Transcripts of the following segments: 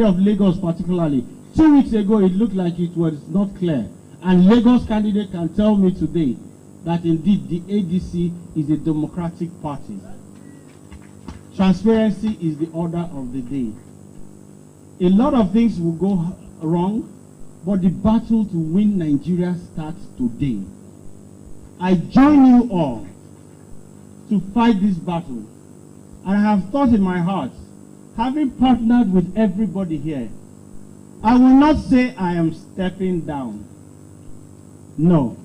of Lagos particularly. 2 weeks ago, it looked like it was not clear. And Lagos candidate can tell me today that indeed the ADC is a democratic party. Transparency is the order of the day. A lot of things will go wrong, but the battle to win Nigeria starts today. I join you all to fight this battle. And I have thought in my heart, having partnered with everybody here, I will not say I am stepping down. No.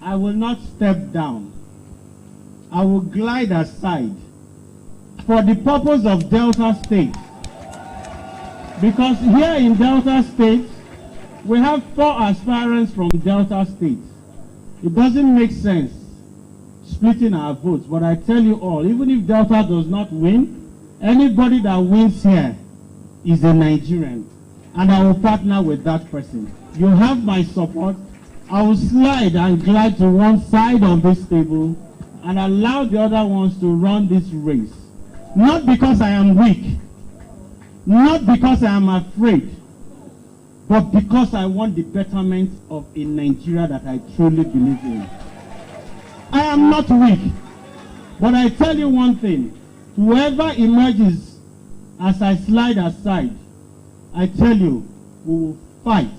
I will not step down. I will glide aside for the purpose of Delta State. Because here in Delta State, we have 4 aspirants from Delta State. It doesn't make sense splitting our votes, but I tell you all, even if Delta does not win, anybody that wins here is a Nigerian, and I will partner with that person. You have my support. I will slide and glide to one side of this table and allow the other ones to run this race. Not because I am weak, not because I am afraid, but because I want the betterment of a Nigeria that I truly believe in. I am not weak, but I tell you one thing, whoever emerges as I slide aside, I tell you, we will fight.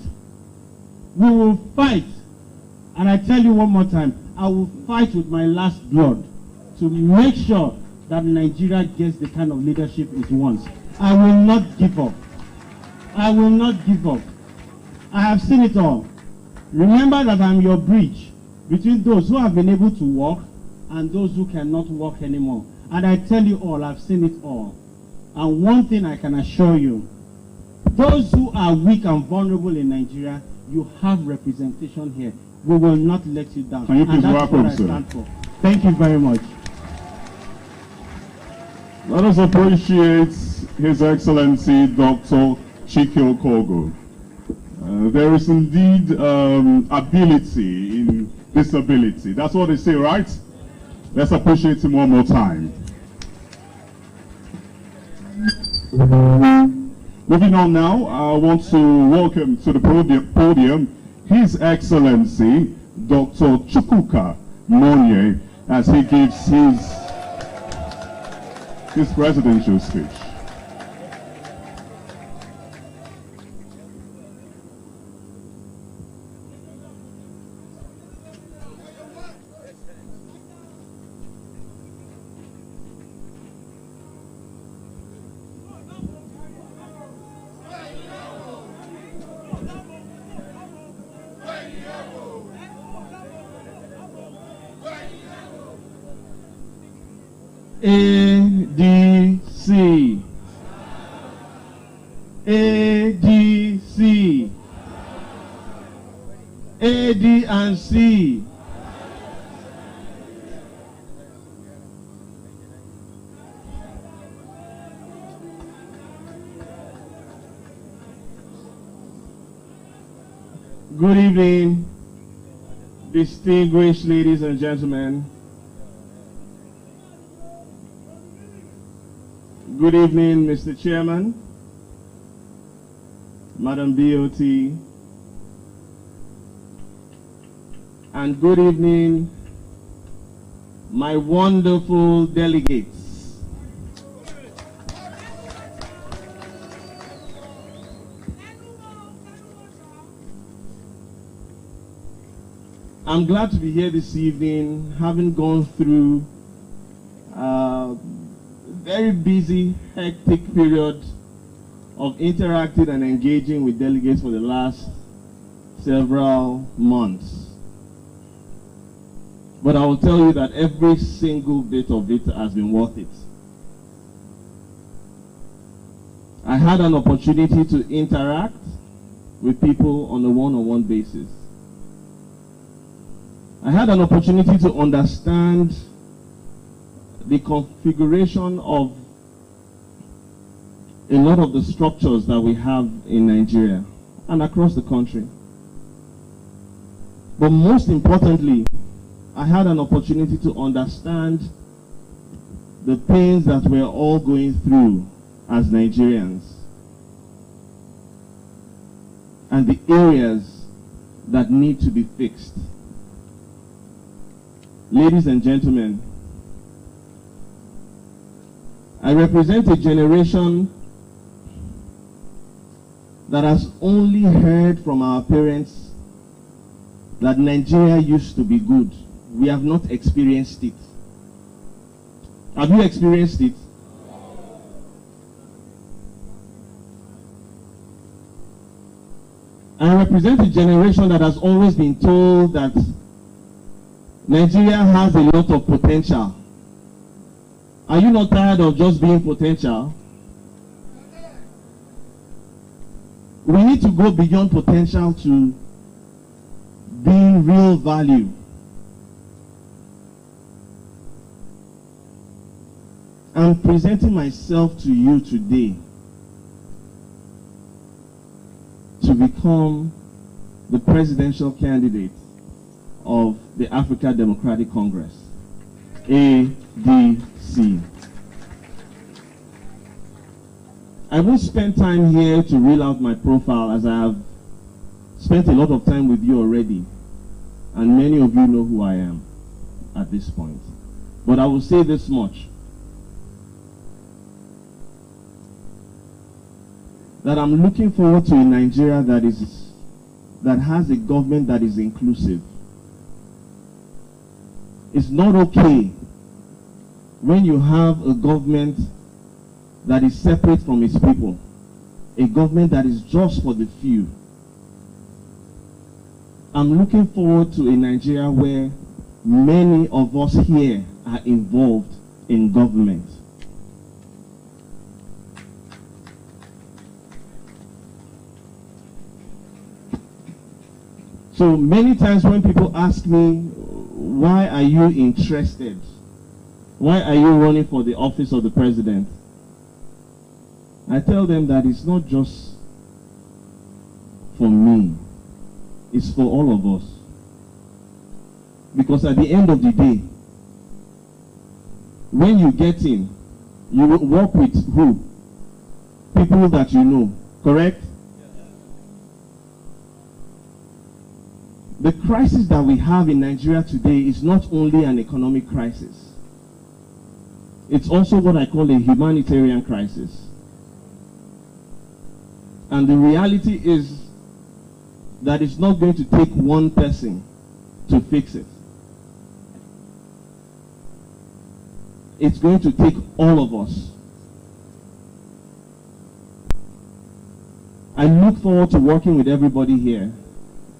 We will fight. And I tell you one more time, I will fight with my last blood to make sure that Nigeria gets the kind of leadership it wants. I will not give up. I will not give up. I have seen it all. Remember that I'm your bridge between those who have been able to walk and those who cannot walk anymore. And I tell you all, I've seen it all. And one thing I can assure you, those who are weak and vulnerable in Nigeria, you have representation here. We will not let you down. Can you please wrap up, sir? Stand for. Thank you very much. Let us appreciate His Excellency Dr. Chike Okogo. There is indeed ability in disability. That's what they say, right? Let's appreciate him one more time. Moving on now, I want to welcome to the podium His Excellency Dr. Chukwuka Monye as he gives his presidential speech. ADC. ADC. AD and C. Good evening, distinguished ladies and gentlemen. Good evening, Mr. Chairman, Madam BOT, and good evening, my wonderful delegates. I'm glad to be here this evening, having gone through very busy, hectic period of interacting and engaging with delegates for the last several months. But I will tell you that every single bit of it has been worth it. I had an opportunity to interact with people on a one-on-one basis. I had an opportunity to understand the configuration of a lot of the structures that we have in Nigeria and across the country. But most importantly, I had an opportunity to understand the pains that we're all going through as Nigerians. and the areas that need to be fixed. Ladies and gentlemen, I represent a generation that has only heard from our parents that Nigeria used to be good. We have not experienced it. Have you experienced it? I represent a generation that has always been told that Nigeria has a lot of potential. Are you not tired of just being potential? We need to go beyond potential to being real value. I'm presenting myself to you today to become the presidential candidate of the Africa Democratic Congress, ADC. I won't spend time here to reel out my profile, as I have spent a lot of time with you already, and many of you know who I am at this point. But I will say this much, that I'm looking forward to a Nigeria that has a government that is inclusive. It's not okay when you have a government that is separate from its people, a government that is just for the few. I'm looking forward to a Nigeria where many of us here are involved in government. So many times when people ask me, why are you interested? Why are you running for the office of the president? I tell them that it's not just for me, it's for all of us. Because at the end of the day, when you get in, you will work with who? People that you know, correct? The crisis that we have in Nigeria today is not only an economic crisis. It's also what I call a humanitarian crisis. And the reality is that it's not going to take one person to fix it. It's going to take all of us. I look forward to working with everybody here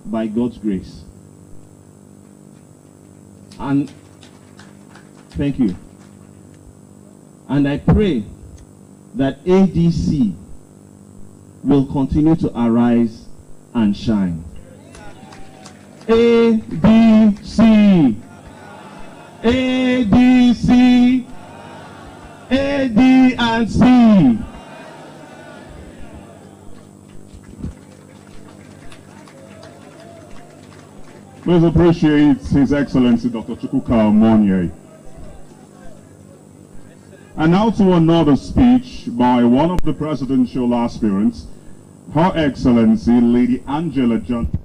by God's grace. And thank you. And I pray that ADC will continue to arise and shine. ADC, ADC, AD&C. Please appreciate His Excellency Dr. Chukwuka Omonye. And now to another speech by one of the presidential aspirants, Her Excellency Lady Angela Johnson.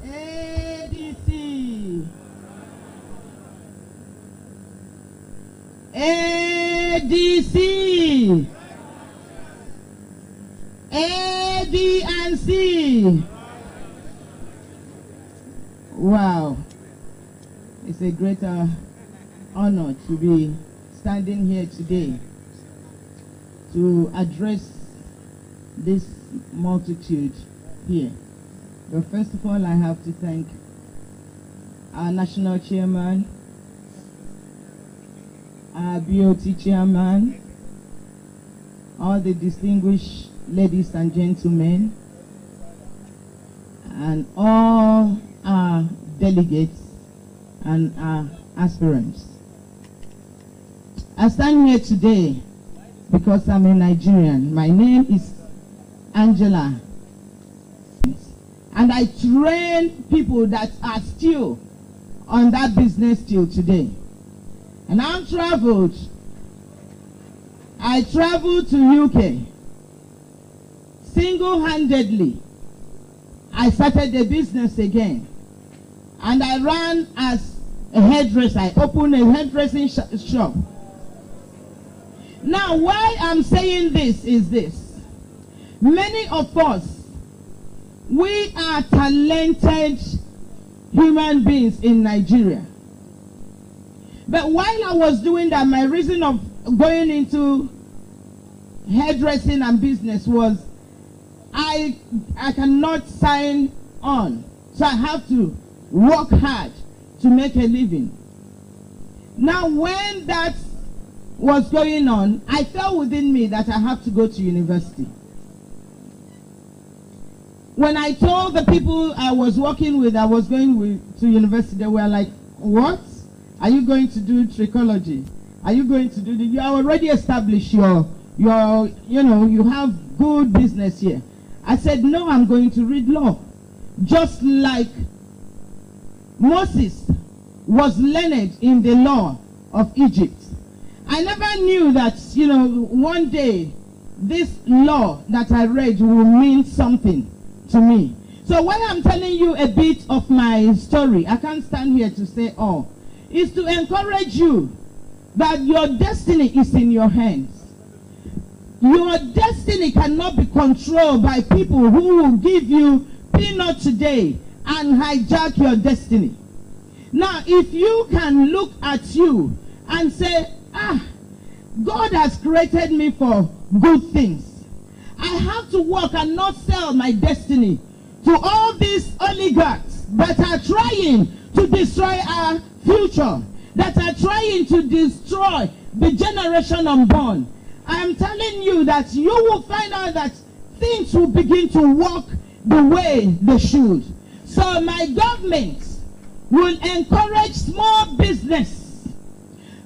ADC, ADC, AD&C. Wow, it's a great honor to be standing here today to address this multitude here. But first of all, I have to thank our national chairman, our BOT chairman, all the distinguished ladies and gentlemen, and all our delegates and our aspirants. I stand here today because I'm a Nigerian. My name is Angela, and I train people that are still on that business till today. And I traveled to UK single-handedly. I started the business again, and I ran as a hairdresser. I opened a hairdressing shop. Now, why I'm saying this is this. Many of us, we are talented human beings in Nigeria. But while I was doing that, my reason of going into hairdressing and business was I cannot sign on. So I have to work hard to make a living. Now, when that was going on, I felt within me that I have to go to university. When I told the people I was working with I was going to university, they were like, what? Are you going to do trichology? Are you going to do you are already established, you have good business here. I said, no, I'm going to read law. Just like Moses was learned in the law of Egypt. I never knew that, one day this law that I read will mean something to me. So when I'm telling you a bit of my story, I can't stand here to say all. Is to encourage you that your destiny is in your hands. Your destiny cannot be controlled by people who will give you peanut today and hijack your destiny. Now, if you can look at you and say, God has created me for good things. I have to work and not sell my destiny to all these oligarchs that are trying to destroy our future, that are trying to destroy the generation unborn. I am telling you that you will find out that things will begin to work the way they should. So my government will encourage small business.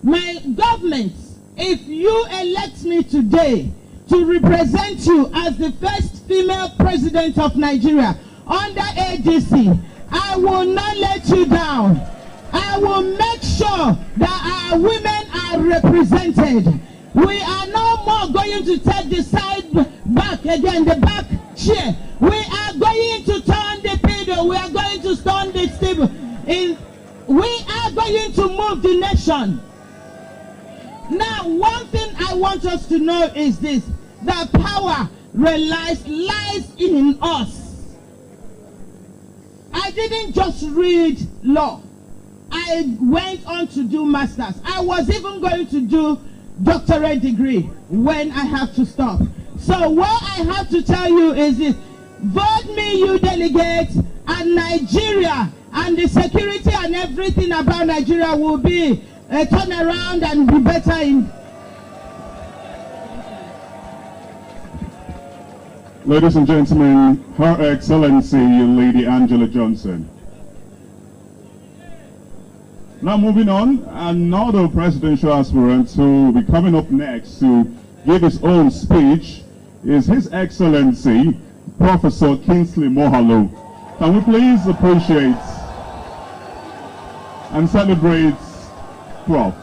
My government, if you elect me today to represent you as the first female president of Nigeria under ADC, I will not let you down. I will make sure that our women are represented. We are no more going to take the side back again, the back chair. We are going to turn the pedal. We are going to turn the stable. We are going to move the nation. Now, one thing I want us to know is this: that power lies in us. I didn't just read law. I went on to do masters. I was even going to do doctorate degree when I have to stop. So what I have to tell you is this: vote me, you delegates, and Nigeria and the security and everything about Nigeria will be a turnaround and be better in. Ladies and gentlemen, Her Excellency Lady Angela Johnson. Now moving on, another presidential aspirant who will be coming up next to give his own speech is His Excellency Professor Kingsley Mohalo. Can we please appreciate and celebrate Prof.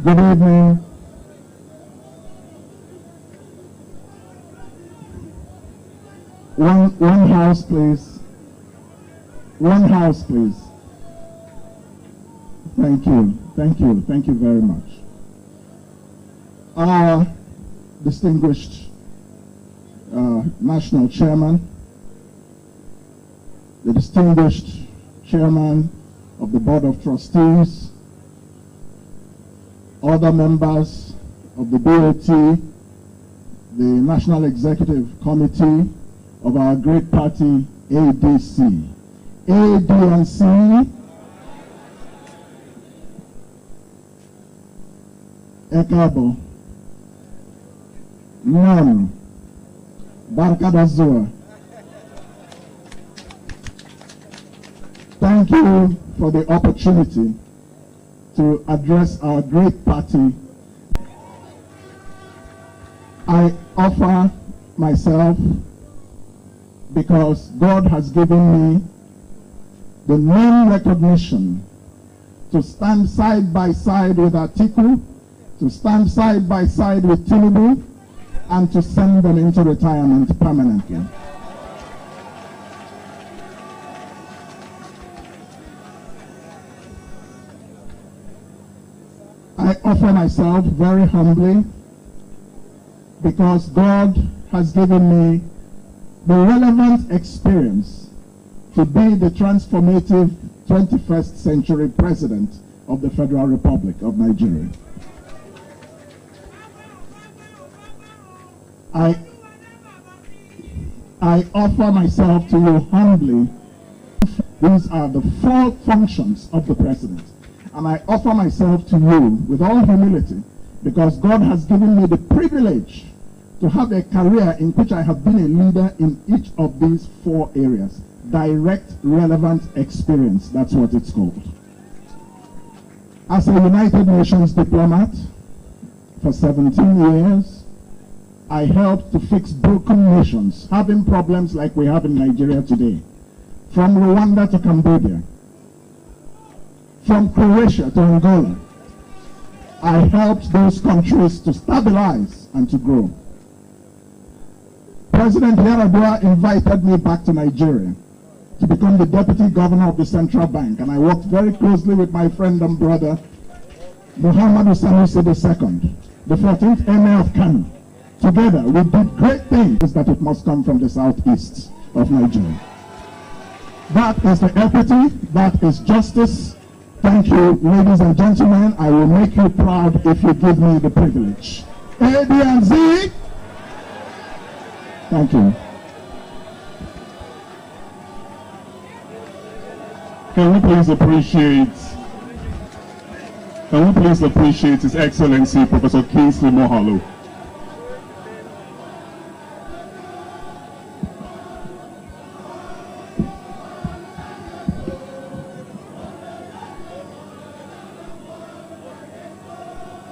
Good evening. One house, please. One house, please. Thank you. Thank you. Thank you very much. Our distinguished national chairman, the distinguished chairman of the Board of Trustees, other members of the BOT, the National Executive Committee of our great party, ADC. ADNC, Ekabo, Nam, Barkadazua. Thank you for the opportunity to address our great party. I offer myself because God has given me the name recognition to stand side by side with Atiku, to stand side by side with Tinubu, and to send them into retirement permanently. I offer myself very humbly because God has given me the relevant experience to be the transformative 21st century president of the Federal Republic of Nigeria. I offer myself to you humbly. These are the 4 functions of the president. And I offer myself to you with all humility because God has given me the privilege to have a career in which I have been a leader in each of these 4 areas. Direct, relevant experience, that's what it's called. As a United Nations diplomat for 17 years, I helped to fix broken nations, having problems like we have in Nigeria today. From Rwanda to Cambodia, from Croatia to Angola, I helped those countries to stabilize and to grow. President Yar'Adua invited me back to Nigeria to become the deputy governor of the central bank, and I worked very closely with my friend and brother, Muhammadu Sanusi II, the 14th Emir of Kano. Together, we did great things that it must come from the southeast of Nigeria. That is the equity, that is justice. Thank you, ladies and gentlemen. I will make you proud if you give me the privilege. A, B, and Z. Thank you. Can we please appreciate His Excellency Professor Kingsley Moghalu.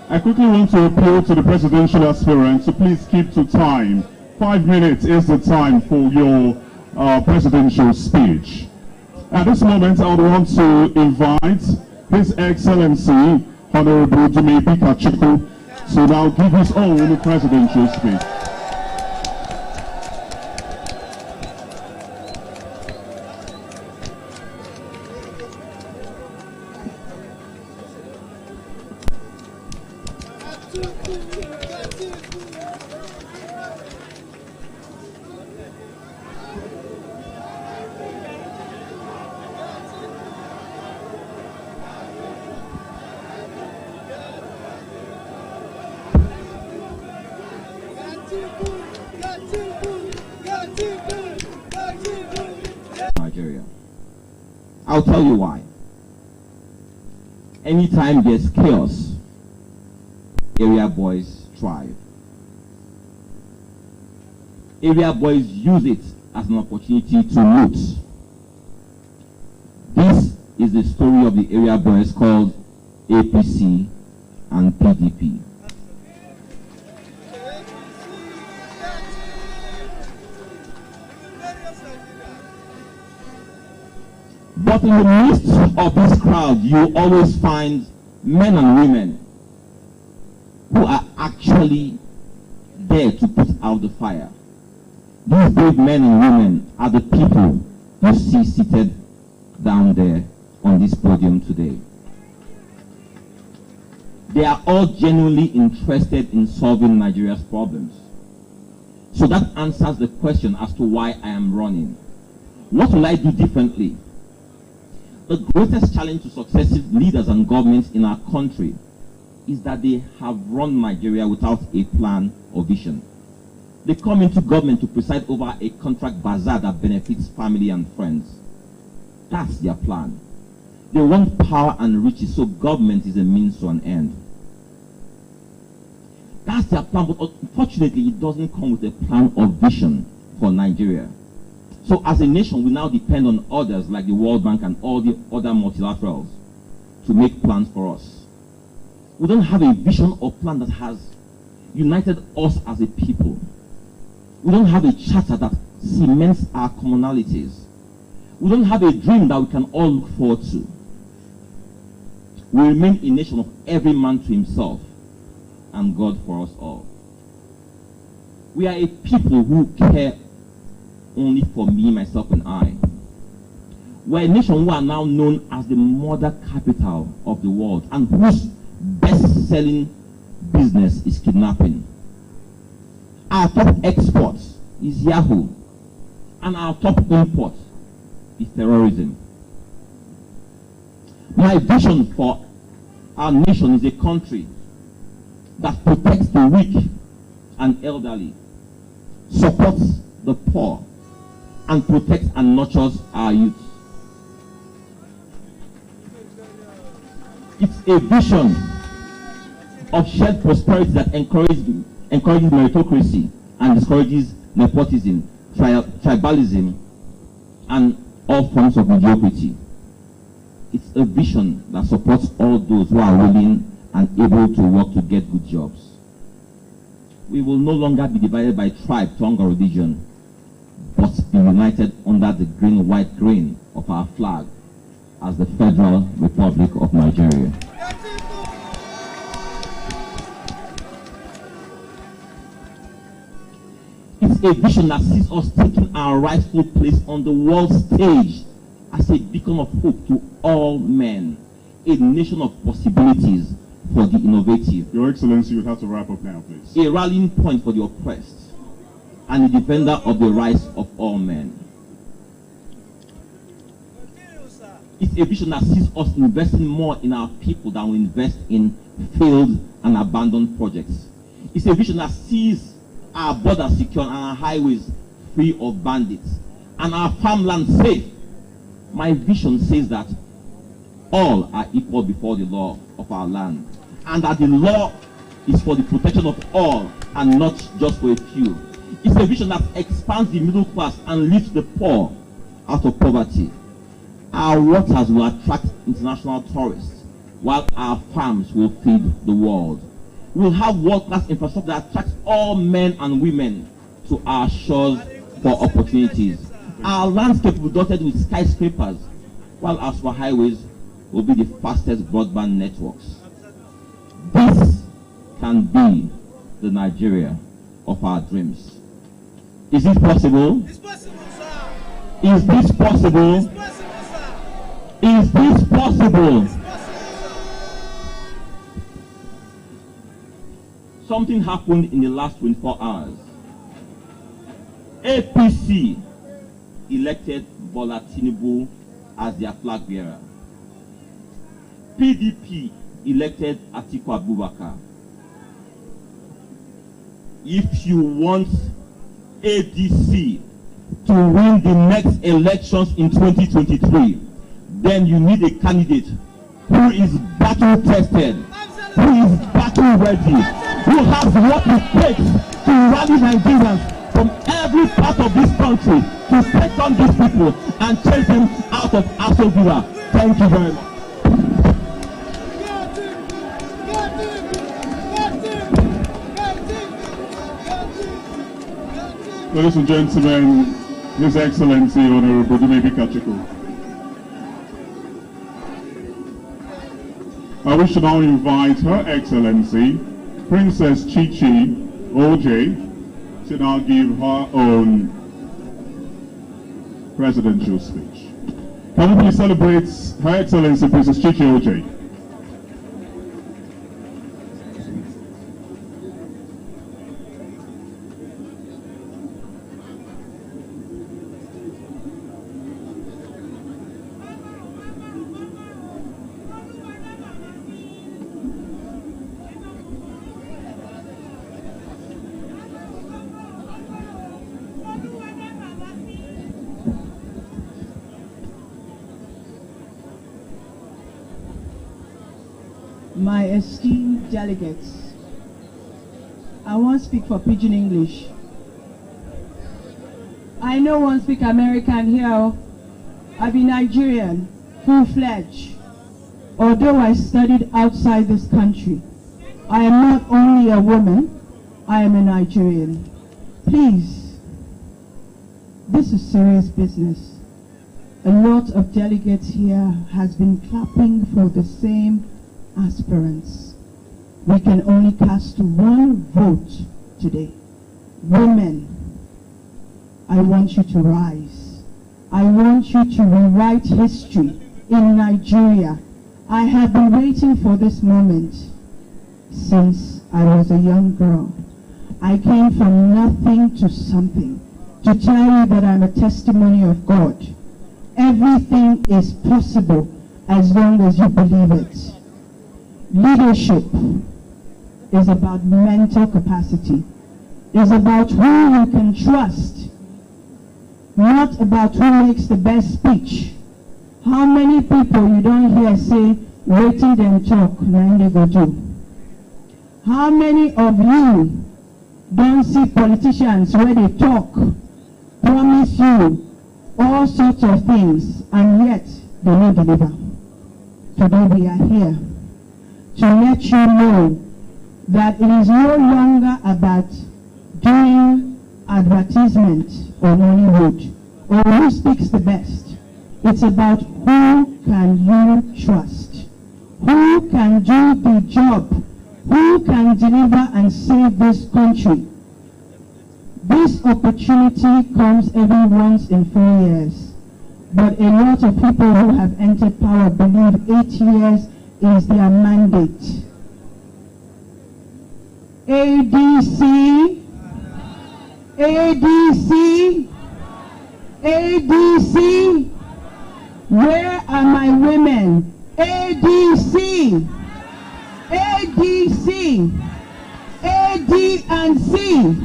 I quickly want to appeal to the presidential aspirants to please keep to time. 5 minutes is the time for your presidential speech. At this moment, I would want to invite His Excellency Honorable Jumebi Kachuku to now give his own presidential speech. Nigeria. I'll tell you why. Anytime there's chaos, area boys thrive. Area boys use it as an opportunity to loot. This is the story of the area boys called APC and PDP. But in the midst of this crowd, you always find men and women who are actually there to put out the fire. These brave men and women are the people you see seated down there on this podium today. They are all genuinely interested in solving Nigeria's problems. So that answers the question as to why I am running. What will I do differently? The greatest challenge to successive leaders and governments in our country is that they have run Nigeria without a plan or vision. They come into government to preside over a contract bazaar that benefits family and friends. That's their plan. They want power and riches, so government is a means to an end. That's their plan, but unfortunately, it doesn't come with a plan or vision for Nigeria. So as a nation, we now depend on others like the World Bank and all the other multilaterals to make plans for us. We don't have a vision or plan that has united us as a people. We don't have a charter that cements our commonalities. We don't have a dream that we can all look forward to. We remain a nation of every man to himself and God for us all. We are a people who care only for me, myself, and I. We're a nation who are now known as the murder capital of the world and whose best-selling business is kidnapping. Our top export is Yahoo, and our top import is terrorism. My vision for our nation is a country that protects the weak and elderly, supports the poor, and protects and nurtures our youth. It's a vision of shared prosperity that encourages meritocracy and discourages nepotism, tribalism, and all forms of mediocrity. It's a vision that supports all those who are willing and able to work to get good jobs. We will no longer be divided by tribe, tongue, or religion, but be united under the green-white grain of our flag as the Federal Republic of Nigeria. It's a vision that sees us taking our rightful place on the world stage as a beacon of hope to all men, a nation of possibilities for the innovative. Your Excellency, you have to wrap up now, please. A rallying point for the oppressed and a defender of the rights of all men. It's a vision that sees us investing more in our people than we invest in failed and abandoned projects. It's a vision that sees our borders secure and our highways free of bandits and our farmland safe. My vision says that all are equal before the law of our land, and that the law is for the protection of all and not just for a few. It's a vision that expands the middle class and lifts the poor out of poverty. Our waters will attract international tourists, while our farms will feed the world. We'll have world-class infrastructure that attracts all men and women to our shores for opportunities. Our landscape will be dotted with skyscrapers, while our superhighways will be the fastest broadband networks. This can be the Nigeria of our dreams. Is it possible? It's possible, sir. Is this possible? It's possible, sir. Is this possible? It's possible, sir. Something happened in the last 24 hours. APC elected Bola Tinubu as their flag bearer. PDP elected Atiku Abubakar. If you want ADC to win the next elections in 2023, then you need a candidate who is battle tested, who is battle ready, who has what it takes to rally Nigerians from every part of this country to take on these people and chase them out of Aso Villa. Thank you very much. Ladies and gentlemen, His Excellency Honorable Dumebi Kachiko. I wish to now invite Her Excellency Princess Chichi OJ to now give her own presidential speech. Can we please celebrate Her Excellency Princess Chichi Ojei? My esteemed delegates, I won't speak for Pidgin English. I know one speak American here. I be Nigerian, full-fledged. Although I studied outside this country, I am not only a woman, I am a Nigerian. Please, this is serious business. A lot of delegates here has been clapping for the same aspirants. We can only cast one vote today. Women, I want you to rise. I want you to rewrite history in Nigeria. I have been waiting for this moment since I was a young girl. I came from nothing to something to tell you that I'm a testimony of God. Everything is possible as long as you believe it. Leadership is about mental capacity. It's about who you can trust, not about who makes the best speech. How many people you don't hear say, waiting them talk, now they go do? How many of you don't see politicians where they talk, promise you all sorts of things, and yet they don't deliver? Today we are here to let you know that it is no longer about doing advertisement or Hollywood or who speaks the best. It's about who can you trust, who can do the job, who can deliver and save this country. This opportunity comes every once in 4 years, but a lot of people who have entered power believe 8 years is their mandate. ADC, ADC, ADC, where are my women? ADC, ADC, AD&C.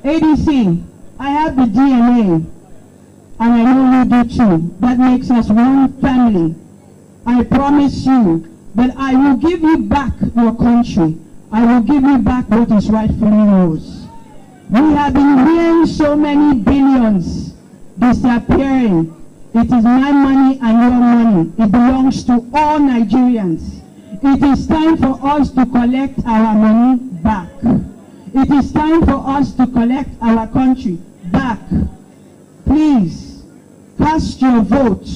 ADC, I have the DNA. And I know you do too. That makes us one family. I promise you that I will give you back your country. I will give you back what is rightfully yours. We have been hearing so many billions disappearing. It is my money and your money. It belongs to all Nigerians. It is time for us to collect our money back. It is time for us to collect our country back. Please, cast your vote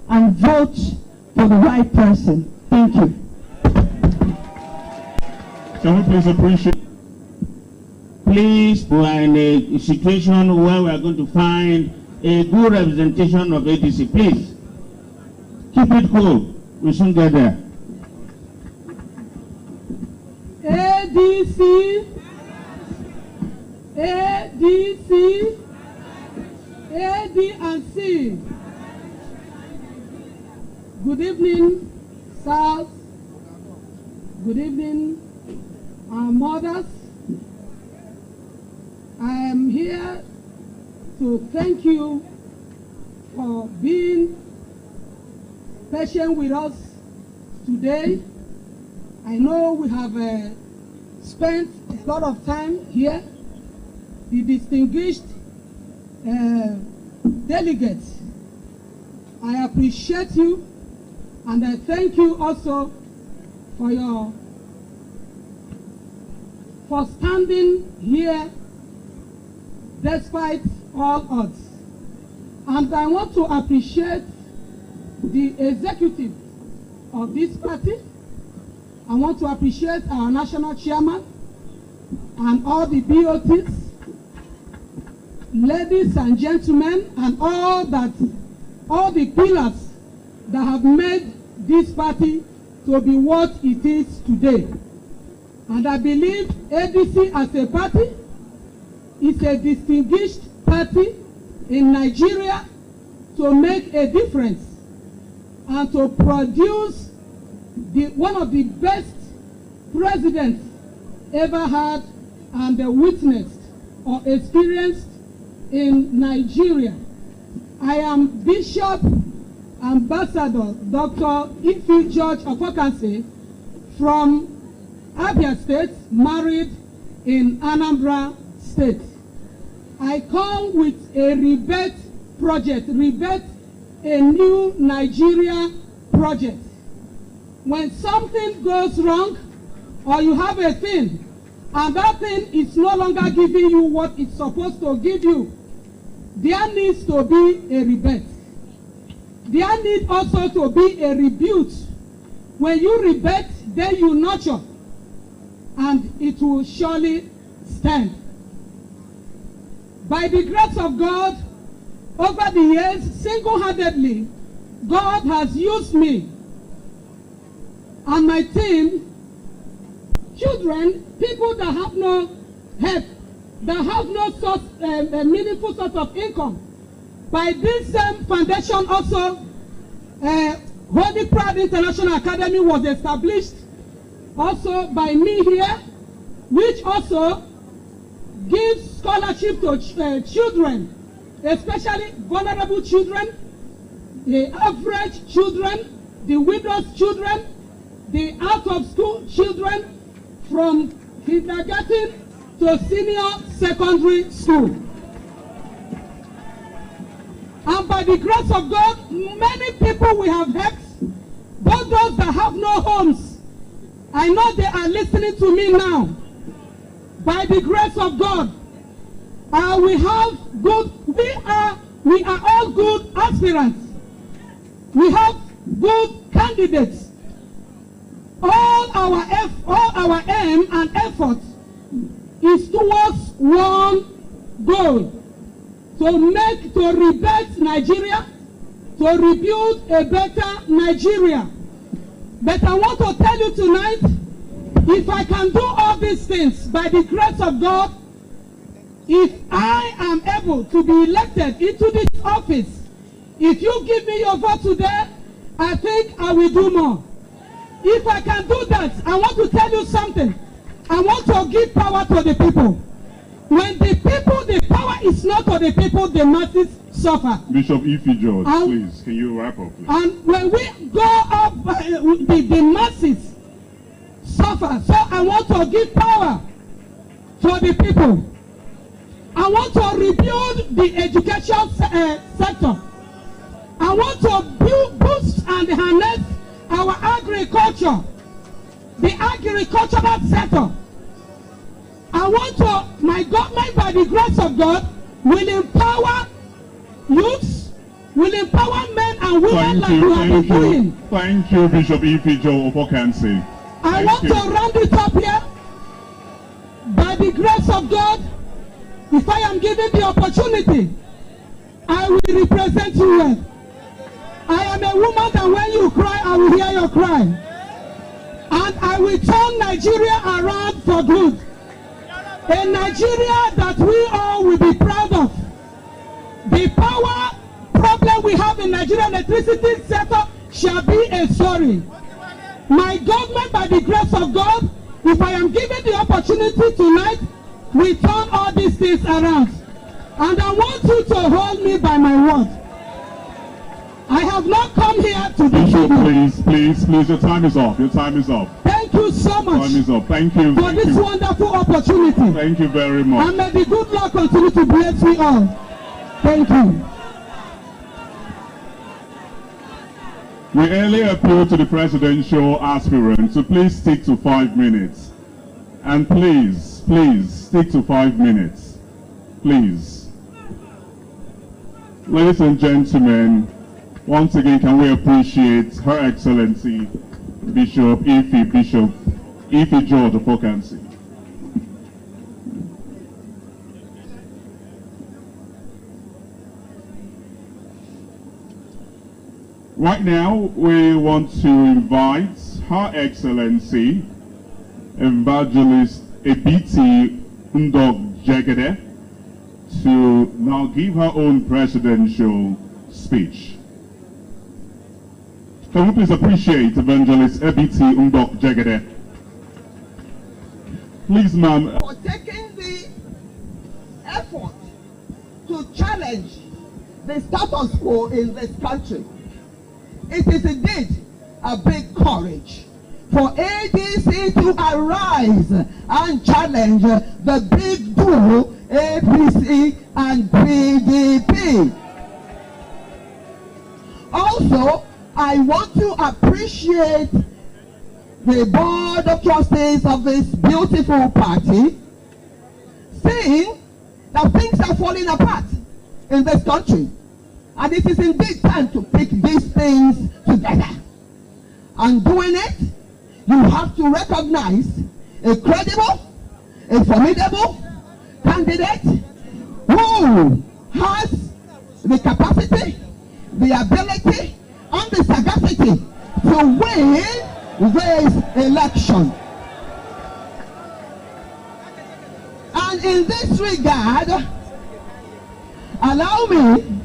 and vote for the right person. Thank you. Can we please appreciate? Please, we are in a situation where we are going to find a good representation of ADC. Please, keep it cool. We soon get there. ADC, ADC, AD&C. Good evening, sirs. Good evening, our mothers. I am here to thank you for being patient with us today. I know we have spent a lot of time here. The distinguished delegates, I appreciate you, and I thank you also for standing here despite all odds. And I want to appreciate the executive of this party. I want to appreciate our national chairman. and all the BOTs, ladies and gentlemen, and all the pillars that have made this party to be what it is today. And I believe ADC as a party is a distinguished party in Nigeria to make a difference and to produce one of the best presidents ever had and witnessed or experienced in Nigeria. I am Bishop Ambassador Dr. Ife George Ofokansi from Abia State, married in Anambra State. I come with a rebirth project, rebirth a new Nigeria project. When something goes wrong or you have a thing and that thing is no longer giving you what it's supposed to give you, there needs to be a rebirth. There needs also to be a rebuke. When you rebirth, then you nurture, and it will surely stand. By the grace of God, over the years, single-handedly, God has used me and my team, children, people that have no help, that have no source, a meaningful source of income. By this same foundation also, Holy Pride International Academy was established also by me here, which also gives scholarship to children, especially vulnerable children, the average children, the widows' children, the out-of-school children, from kindergarten to senior secondary school. And by the grace of God, many people we have helped, both those that have no homes. I know they are listening to me now. By the grace of God, we are all good aspirants. We have good candidates. All our aim and effort is towards one goal: to rebuild Nigeria, to rebuild a better Nigeria. But I want to tell you tonight, if I can do all these things by the grace of God, if I am able to be elected into this office, if you give me your vote today, I think I will do more. If I can do that, I want to tell you something. I want to give power to the people. When the power is not to the people, the masses suffer. Bishop Ife George, please, can you wrap up, please? And when we go up, the masses suffer. So I want to give power to the people. I want to rebuild the education sector. I want to boost and harness our agriculture, the agricultural sector. I want to, my government, by the grace of God, will empower youths, will empower men and women like we have been doing. Thank you, Bishop Ife George Ofokansi. I want to round it up here. By the grace of God, if I am given the opportunity, I will represent you well. I am a woman that when you cry, I will hear your cry. And I will turn Nigeria around for good. A Nigeria that we all will be proud of. The power problem we have in Nigerian electricity sector shall be a story. My government, by the grace of God, if I am given the opportunity tonight, we turn all these things around. And I want you to hold me by my word. I have not come here to be Bishop, please, your time is up. Your time is up. Thank you so much. Time is up. Thank you. For this wonderful opportunity. Thank you very much. And may the good Lord continue to bless you all. Thank you. We earlier appealed to the presidential aspirant to please stick to 5 minutes. And please, stick to 5 minutes. Please. Ladies and gentlemen, once again, can we appreciate Her Excellency Bishop Ife George Ofokansi. Right now, we want to invite Her Excellency Evangelist Ebiti Jegede to now give her own presidential speech. Can we please appreciate Evangelist Ebiti Jegede? Please, ma'am. For taking the effort to challenge the status quo in this country. It is indeed a big courage for ADC to arise and challenge the big duo APC and PDP. Also, I want to appreciate the board of trustees of this beautiful party, seeing that things are falling apart in this country. And it is indeed time to pick these things together. And doing it, you have to recognize a credible, a formidable candidate who has the capacity, the ability, and the sagacity to win this election. And in this regard, allow me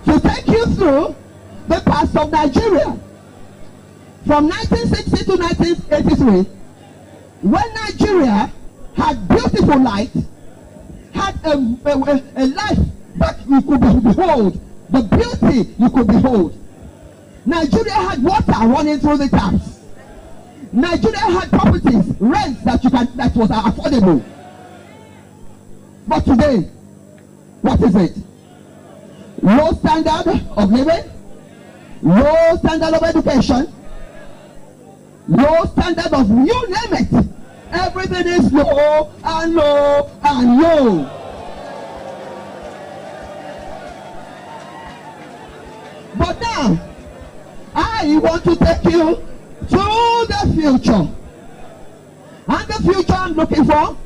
to take you through the past of Nigeria. From 1960 to 1983, when Nigeria had beautiful light, had a life that you could behold, the beauty you could behold. Nigeria had water running through the taps. Nigeria had properties, rents that was affordable. But today, what is it? Low standard of living, low standard of education, low standard of you name it. Everything is low and low and low. But now, I want to take you to the future. And the future I'm looking for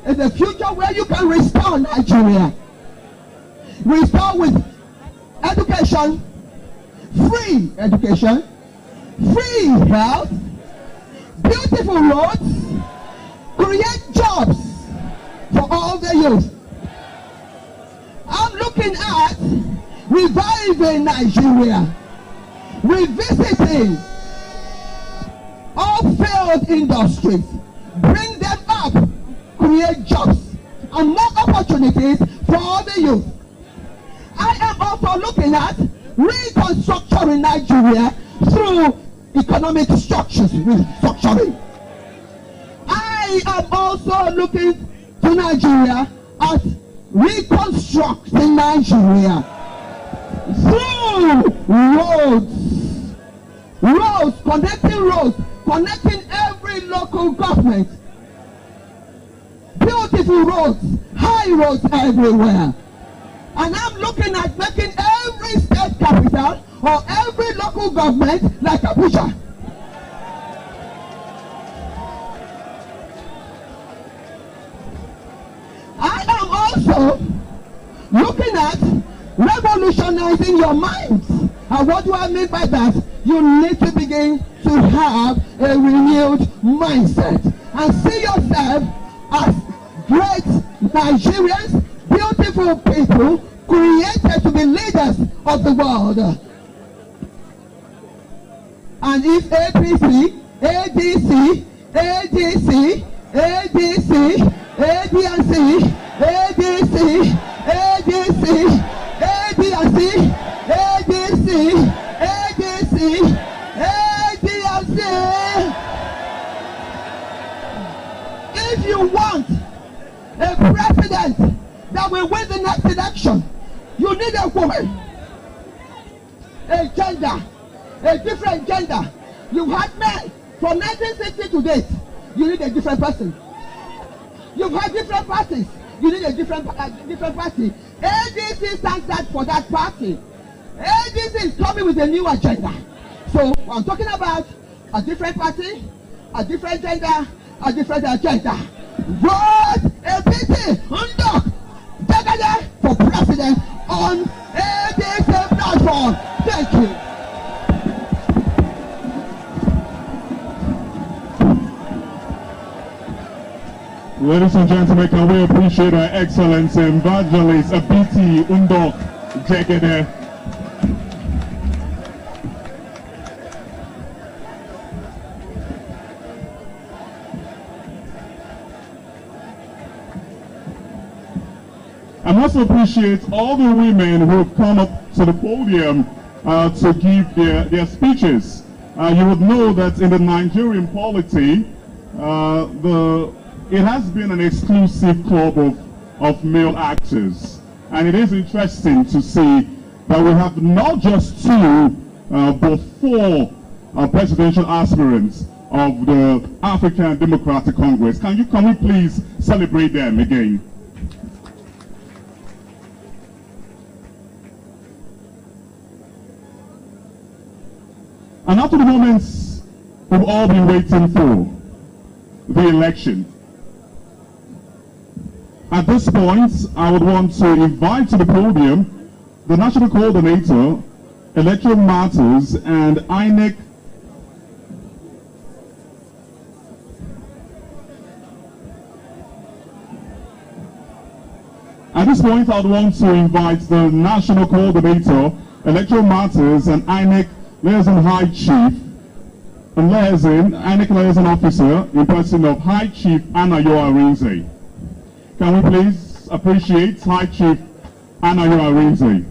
is a future where you can restore Nigeria. Restore with education, free education, free health, beautiful roads, create jobs for all the youth. I'm looking at reviving Nigeria, revisiting all failed industries, bring them up, create jobs and more opportunities for the youth. I am also looking at reconstruction in Nigeria through economic structures restructuring. I am also looking to Nigeria at reconstructing Nigeria through connecting every local government, beautiful roads, high roads everywhere. And I'm looking at making every state capital or every local government like Abuja. I am also looking at revolutionizing your minds. And what do I mean by that? You need to begin to have a renewed mindset and see yourself as great Nigerians, beautiful people created to be leaders of the world. And if APC, ADC, ADC, ADC, ADC, ADC, ADC, ADC, ADC, ADC, ADC, if you want a president that will win the next election, you need a woman, a gender, a different gender. You had men from 1960 to date. You need a different person. You've had different parties. You need a different party. ADC stands out for that party. ADC is coming with a new agenda. So I'm talking about a different party, a different gender, a different agenda. Vote APC for president on ADC. microphone. Thank you. Ladies and gentlemen, can we appreciate our excellence evangelist Abiti Undok Jegede. I must appreciate all the women who have come up to the podium to give their speeches. You would know that in the Nigerian polity, it has been an exclusive club of male actors. And it is interesting to see that we have not just two, but four presidential aspirants of the African Democratic Congress. Can we please celebrate them again? And up to the moments we've all been waiting for, the election. At this point, I would want to invite to the podium the National Coordinator, Electoral Matters, and INEC. At this point, I would want to invite the National Coordinator, Electoral Matters, and INEC Liaison High Chief, and INEC Liaison Officer in person of High Chief Anayo Arinze. Can we please appreciate High Chief Anayo Arinze?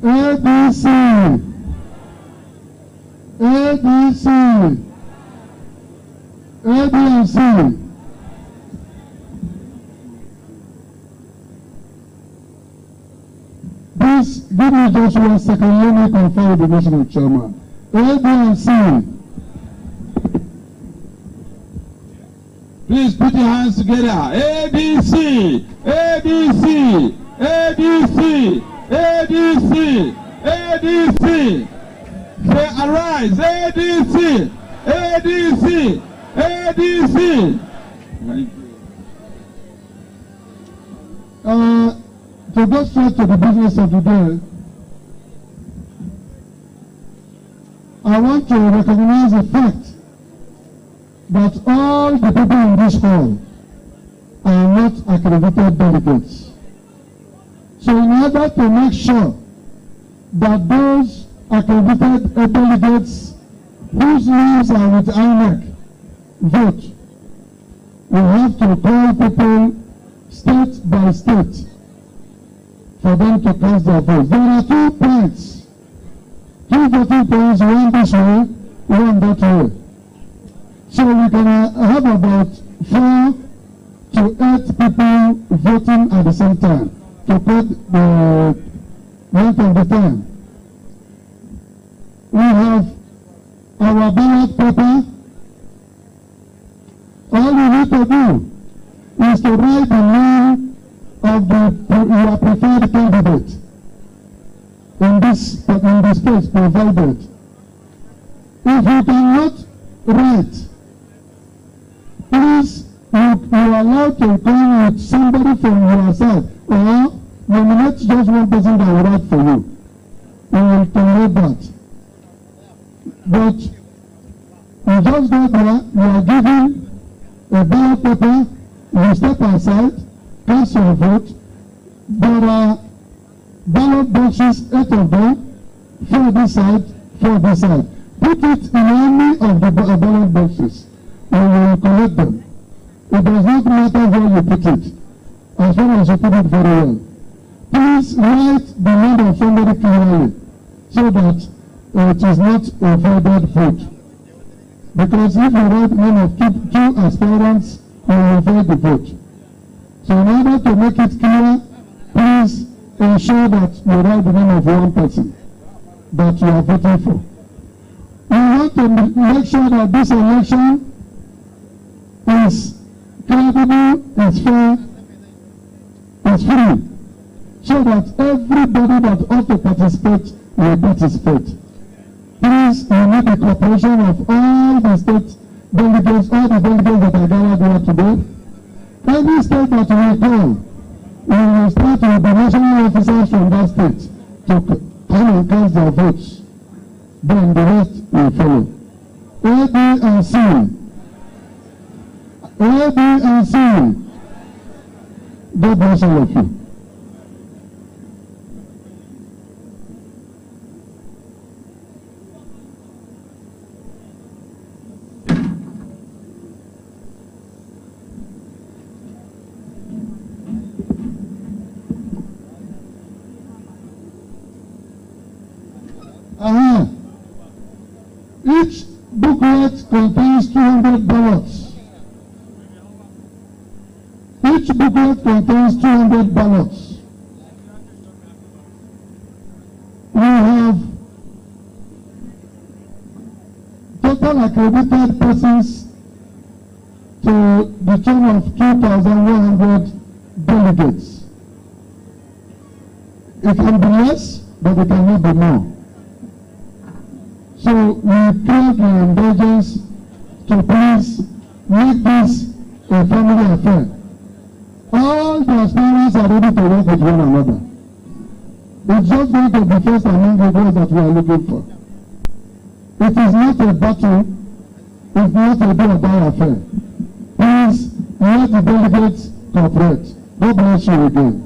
ABC, ABC, ABC. Please give me just 1 second. Let me confirm with the national chairman. ABC. Please put your hands together. ABC, ABC, ABC, ABC, ABC. Say arise, ADC, ADC, ADC. Thank you. To go straight to the business of the day, I want to recognize the fact that all the people in this hall are not accredited delegates. So in order to make sure that those accredited delegates whose names are with INEC vote, we have to call people state by state for them to cast their votes. There are 2 points, 2 voting points, one this way, one that way. So we can have about 4 to 8 people voting at the same time to put the length of the time. We have our ballot paper. All you need to do is to write the name of your preferred candidate in this space provided. If you cannot write, please, you are allowed to come with somebody from your side, or nominate just one person that will write for you. We will tolerate that. But you just go there, you are given a ballot paper, you step aside, cast your vote. There are ballot boxes, 8 of them, 4 this side, 4 this side. Put it in any of the ballot boxes, and we will collect them. It does not matter where you put it, as long as you put it very well. Please write the name of somebody clearly, so that it is not a voided vote. Because if you write the name of two aspirants, you will void the vote. So in order to make it clear, please ensure that you write the name of one person that you are voting for. We want to make sure that this election is credible, is fair, is free, so that everybody that ought to participate will participate. Please, we need the cooperation of all the state delegates, all the delegates that are gathered here today. Every state that we go, we will start with the national officers from that state to come and cast their votes. Then the rest will follow. A, B, and C. A, B, and C. God bless all of you. Each booklet contains 200 ballots. Each booklet contains 200 ballots. We have total accredited persons to the tune of 2,100 delegates. It can be less, but it cannot be more. So we crave your indulgence to please make this a family affair. All the aspirants are ready to work with one another. It's just going to be first among the those that we are looking for. It is not a battle, it's not a do-or-die affair. Please let the delegates cooperate. God bless you again.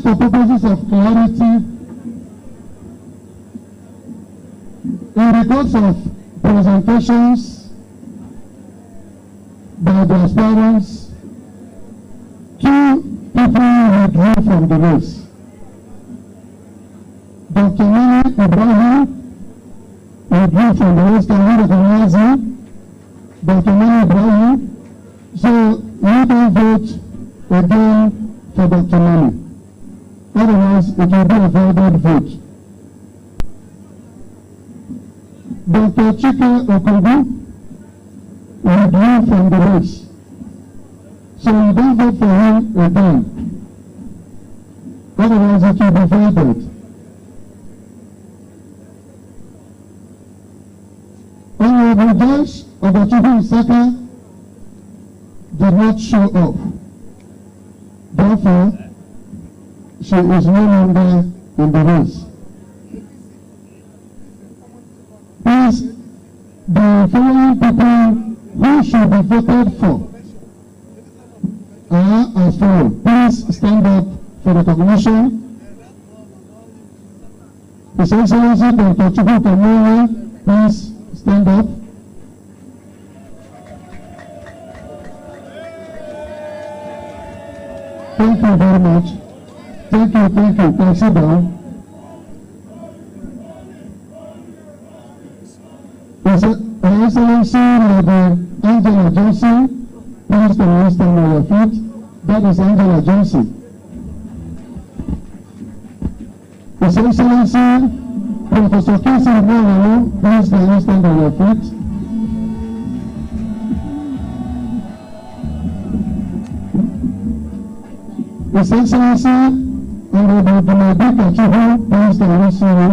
for purposes of clarity, in regards of presentations by the aspirants, 2 people withdrew from the race. Dr. Mani Ibrahim withdrew from the race. Can we recognize him? Dr. Mani Ibrahim. So we don't vote again for Dr. Mani. Otherwise, it will be a voided vote. Dr. Chike Okogu withdrew from the race. So you don't vote for him again. Otherwise, it will be voided. Honorable Joyce Ogochukwu Saka did not show up. Therefore, she is no longer in the race. Please, the following people who should be voted for are as follows. Please stand up for recognition. His Excellency Dr. Chukwu Kamoye, please stand up. Thank you very much. Thank you. Can sit down. His Excellency Lady Angela Johnson, please can you stand on your feet. That is Angela Johnson. His Excellency Professor Casey Mwanalu, please can you stand on your feet. His Excellency Honorable Dumadi Kachuhu, please can you see you.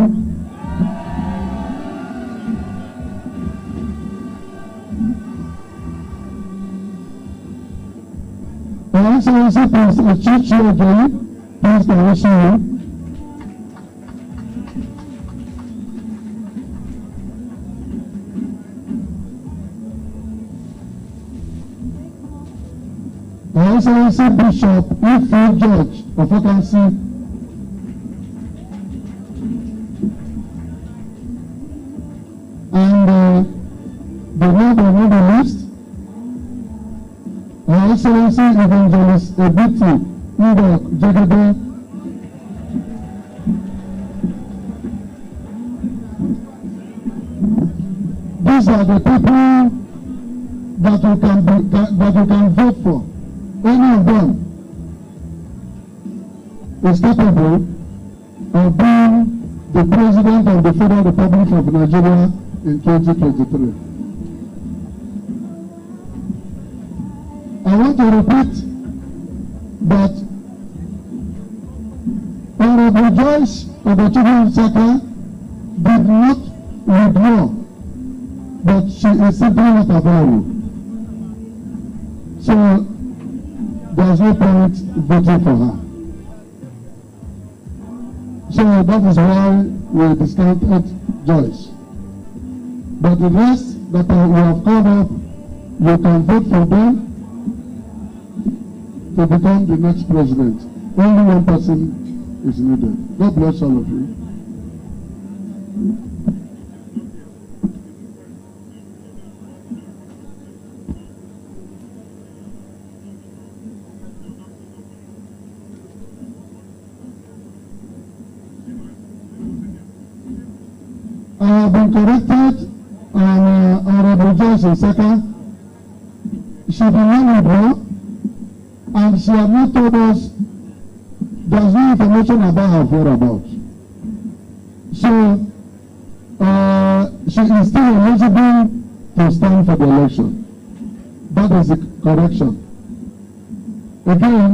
His Excellency Prince Echichi Ojoyi, please can you see you. His Excellency Bishop Ife George of Okansi, and the last but not the least, His Excellency Evangelist Ebiti Ndok Jagade, these are the people that you can vote for. Any of them is capable of being the President of the Federal Republic of Nigeria in 2023. I want to repeat that Honorable Joyce Ogochukwu Saka did not withdraw, but she is simply not available. So there's no point voting for her. So that is why we discounted Joyce. But the rest that we have called up, you can vote for them to become the next president. Only one person is needed. God bless all of you. I have been corrected on Honorable Joyce Saka. She did not withdraw, and she has not told us there's no information about her whereabouts. So she is still eligible to stand for the election. That is the correction. Again,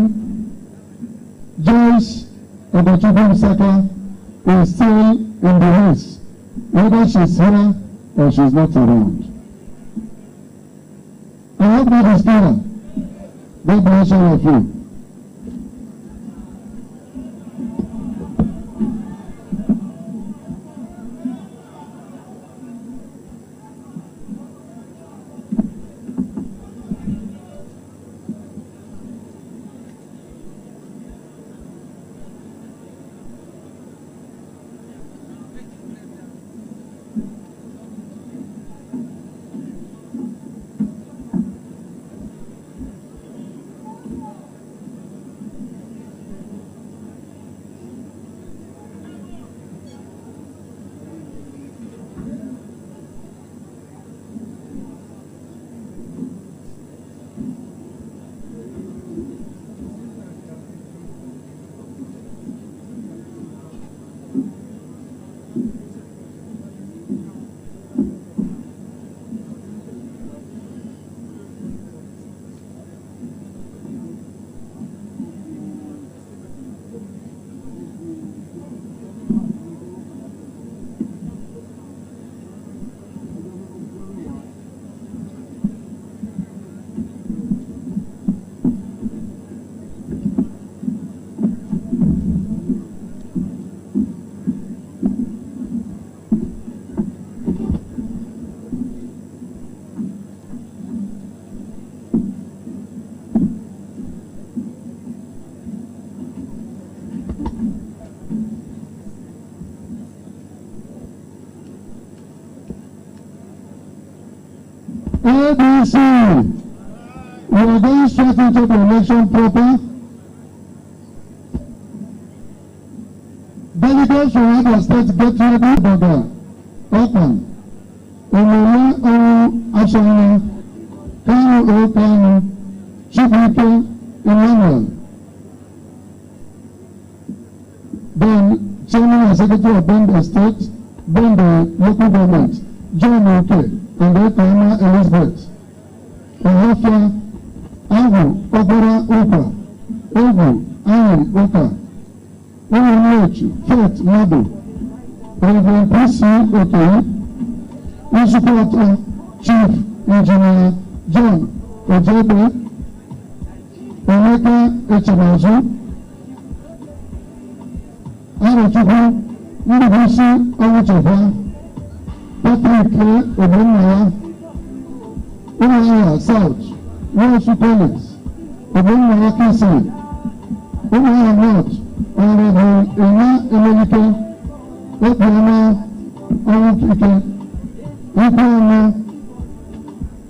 Joyce Ogochukwu Saka is still in the race, whether she's here or she's not around. I hope that is clear. God bless all of you. ABC, we are going straight into the election proper. Delegates from other states get ready for the OGUN. Omele Ashana, Kanu Kanu, Chibuike, Emmanuel. Then Chairman and Secretary of Bende State, Bende Local Government, John Oke, and Ekama Elizabeth. Ohafia, Agu, Obora Oka, Ogu, Ayi Oka, Onochi, Faith Madu, Reverend P.C. Oke, in support of Chief Engineer John Ojebe, Omeka Echemazu, Arochukwu, Ndubuisi Owuchekwa, Patrick Ogbonnaya, Umuahia South, Nwosu Collins, Ogbonnaya Kinsley, Umuahia North, Honorable Ena Emelike, Obioma Owuchike, Ikwuọma,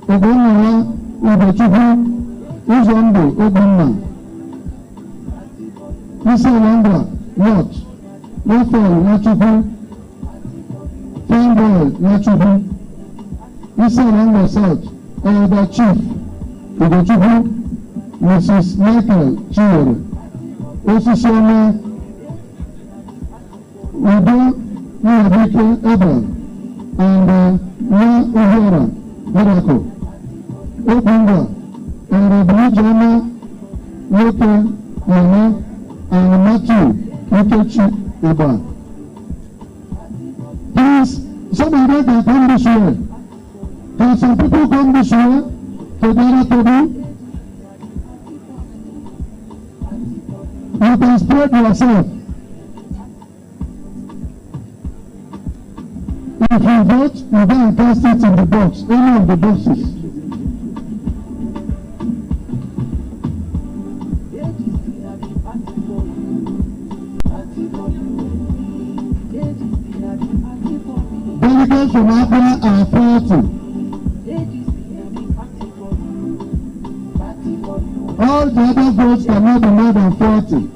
Ogbonnaya Ugochukwu, Uzombo Ogbonna, Isi Alambra North, Rafael Nwachukwu, Fanboy Nwachukwu, Isi Alambra South, Elder Chief Ugochukwu, Mrs. Michael Chinyere, Osisioma, Udo Nwabike Ebel, and Nwa Ohiora Miracle, Okungwa, and Obilijoma Nwoke Nana, and Matthew Ikechi Iba. Please, somebody can come this way. Can some people come this way to gather to do? You can spread yourself. If you vote, you go and cast it in the box, any of the boxes. Delegates from Abia are 40. All the other votes cannot be more than 40.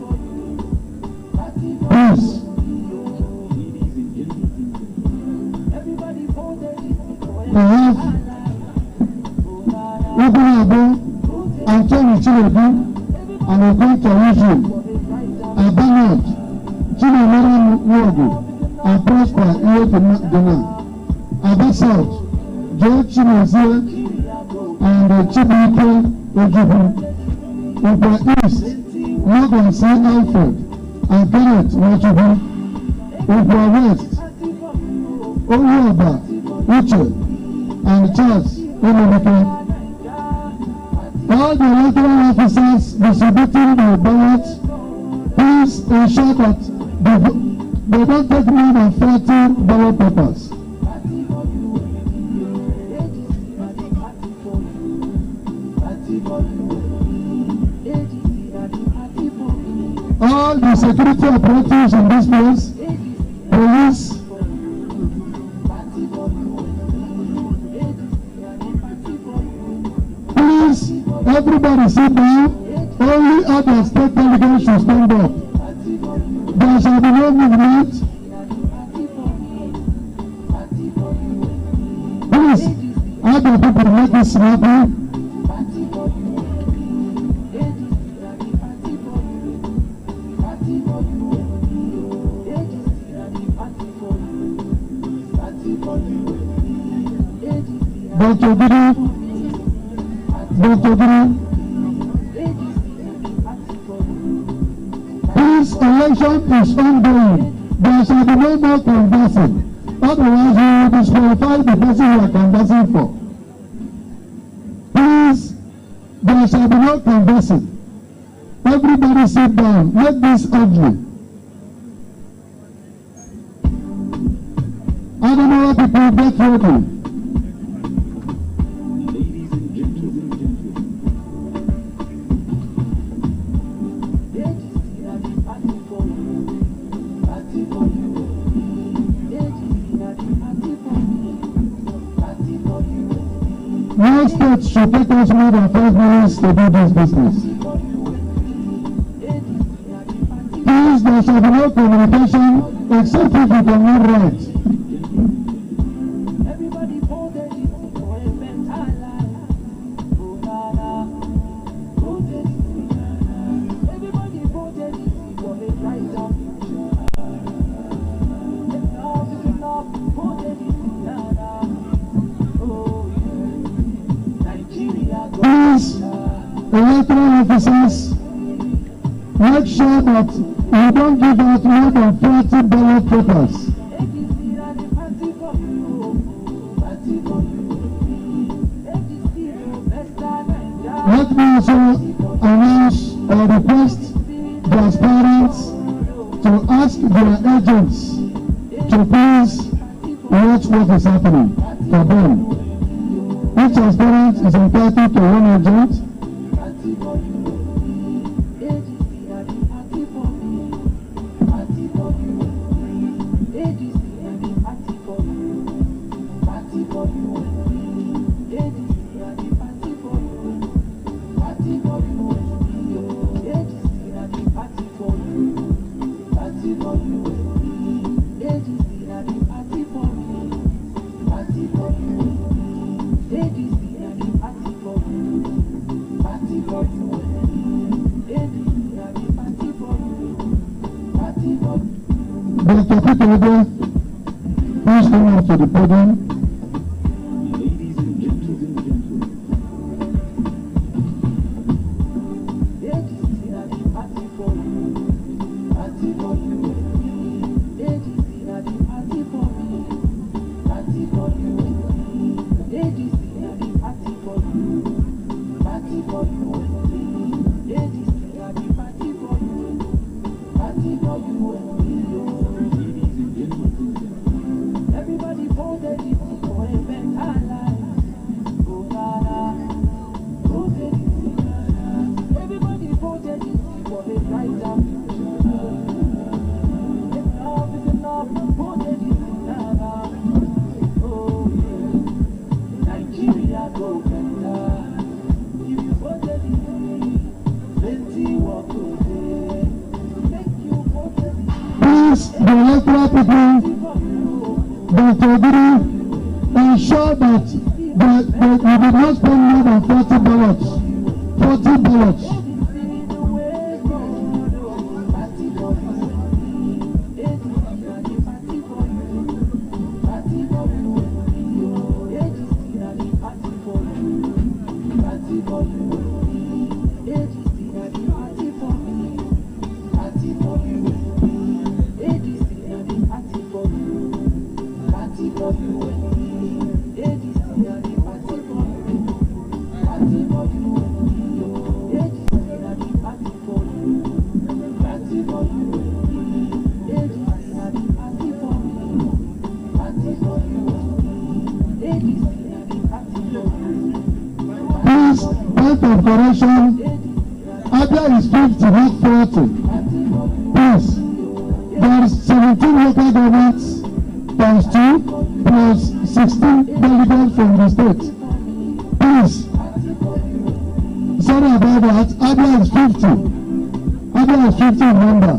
Please. We have Ogunabo, Anthony Chinedu, and Ogun Tawizu, Abanad, Chinemere Nwogu, and Prosper Iyekena, Aba South, Joe Chinezie, and Chibuike Ojukwu, Ukwa East, Morgan C. Alfred, and Kenneth Nwachukwu, Ukwa West, Oyuoba Uche, and Charles Omonike. All the electoral officers distributing the ballots, please ensure that they don't take more than 40 ballot papers. All the security operatives in this place, police, please, everybody sit down. Only other state delegates should stand up. There shall be no movement. Please, other people make it snappy. Dr. Guru, this election is ongoing. There shall be no more conversing. Otherwise, you will disqualify the person you are conversing for. Please, there shall be no conversing. Everybody sit down. Make this ugly. Other people get ready. no state should take us more than 5 minutes to do this business. Please, there shall be no communication except if you cannot write. Please, electoral officers, make sure that you don't give out more than 40 ballot papers. Let me also announce or request the aspirants to ask their agents to please watch what is happening for them. Each aspirant is entitled to one agent. Dr. Peter, please come up to the podium. Ladies and gentlemen, Please, the electoral people, Dr. Oguru, ensure that we did not spend more than 40 ballots. 40 ballots. Please, point of correction, Abia is 50, not 40. Please, there are 17 local governments plus 2 plus 16 delegates from the state. Please, sorry about that, Abia is 50. Abia is 50 in number.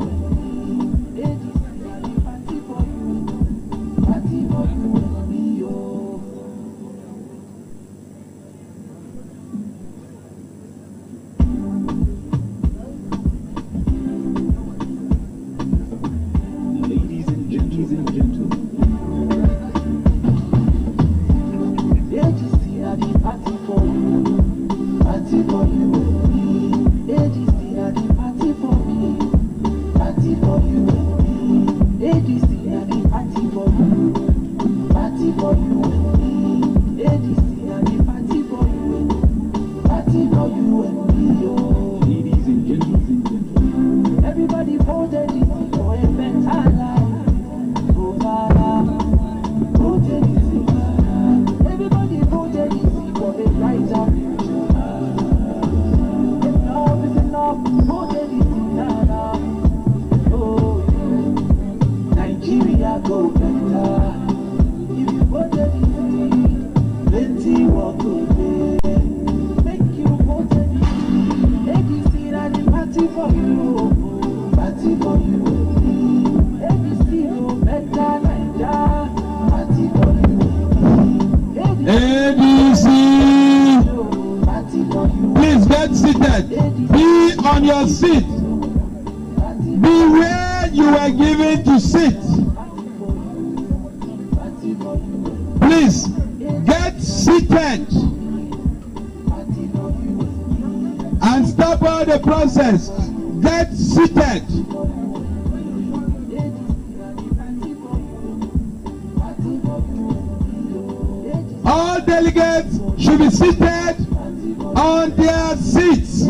party for you, party for you. ABC no better Naija, party for you. ABC. Please get seated. Be on your seat. Be where you were given to sit. Please get seated and stop all the process. Get seated. All delegates should be seated on their seats.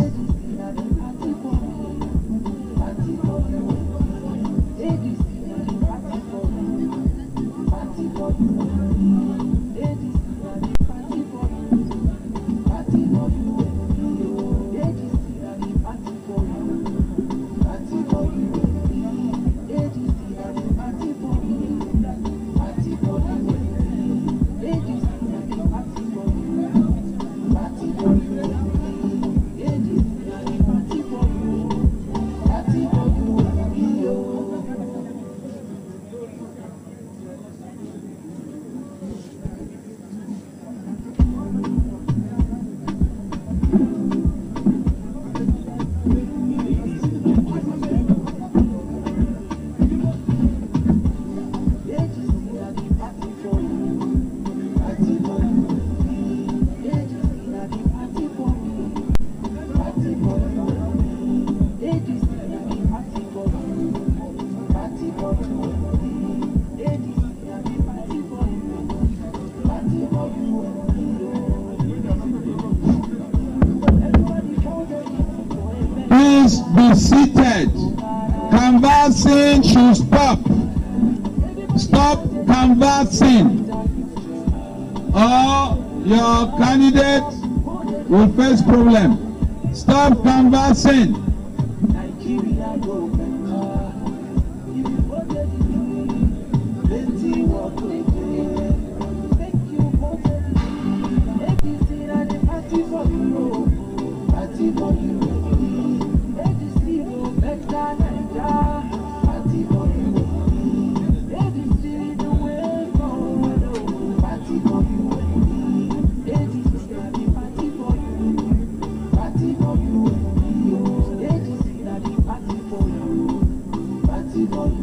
Please be seated. Canvassing should stop. Stop canvassing, or your candidate will face problem. Stop canvassing.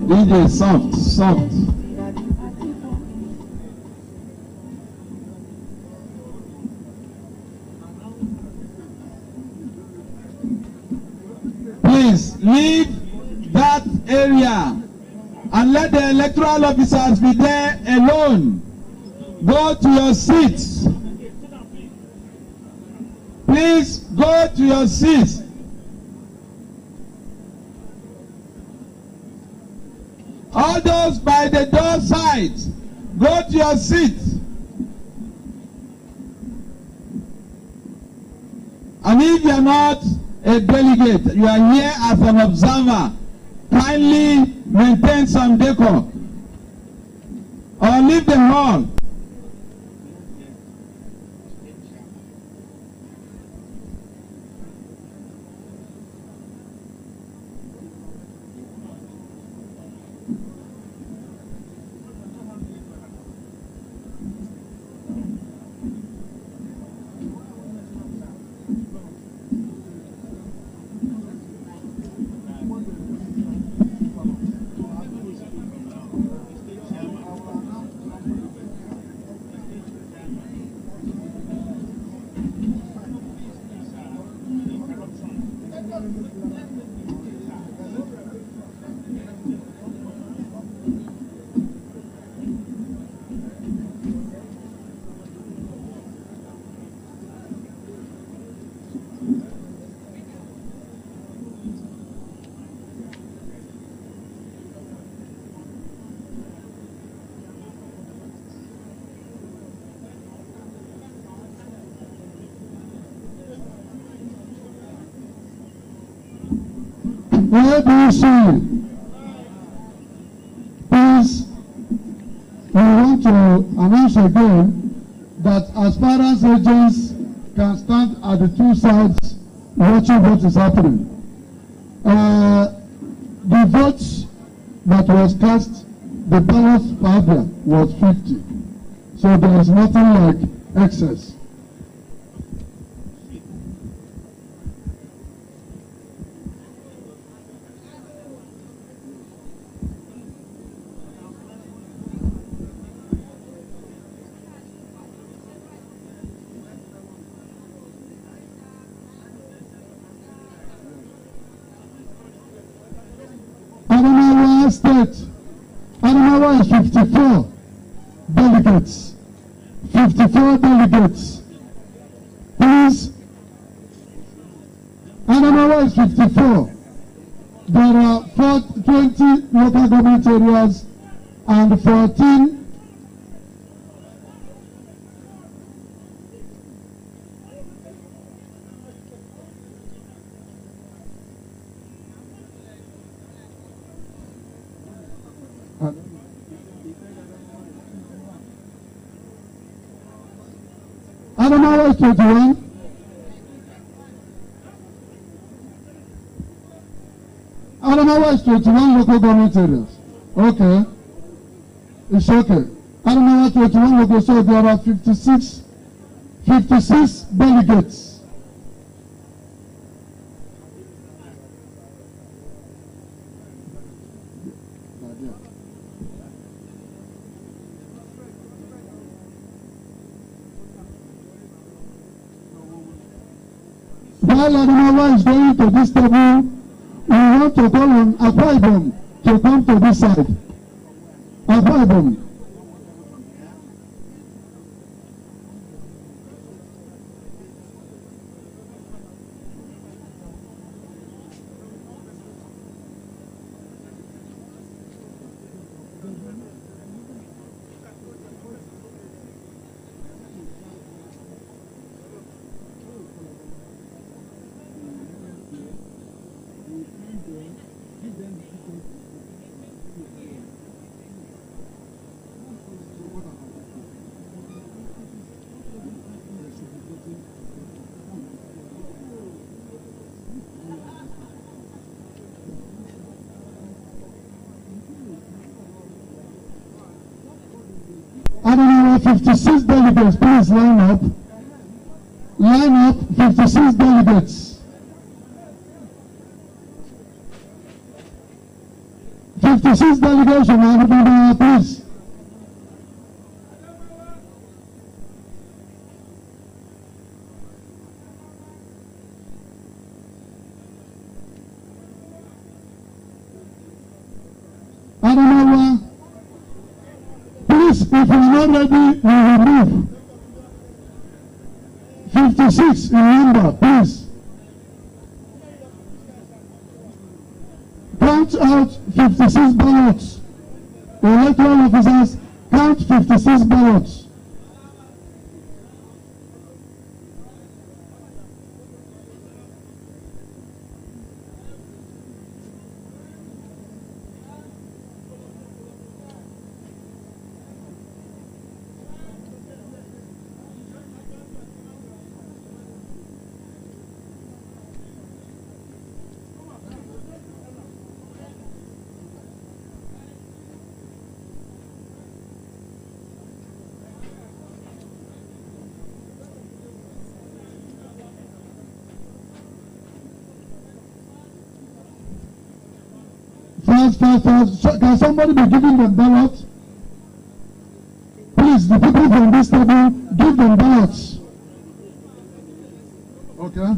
DJ, soft, soft. Please leave that area and let the electoral officers be there alone. Go to your seats. Please go to your seats. All those by the door side, go to your seat. And if you are not a delegate, you are here as an observer, kindly maintain some decor or leave the hall. ABC, please, we want to announce again that aspirants agents can stand at the two sides watching what is happening. votes that was cast, the ballots per Abia was 50. So there is nothing like excess. Adamawa State, Adamawa is 54 delegates. 54 delegates. Please, Adamawa is 54. There are 20 local government areas and 14 Adamawa is 21. Adamawa is 21 local government areas. Okay. It's okay. Adamawa 21 local, so there are 56 delegates. While Adamawa is going to this table, we want to call on Akwa Ibom to come to this side. Akwa Ibom. Adamawa 56 delegates, please line up. Line up, 56 delegates. 56 delegates from Adamawa, please. Adamawa. Please, if you are not ready, we will move. 56 in number, please. Count out 56 ballots. The electoral officers count 56 ballots. Fast. So, can somebody be giving them ballots? Please, the people from this table, give them ballots. Okay.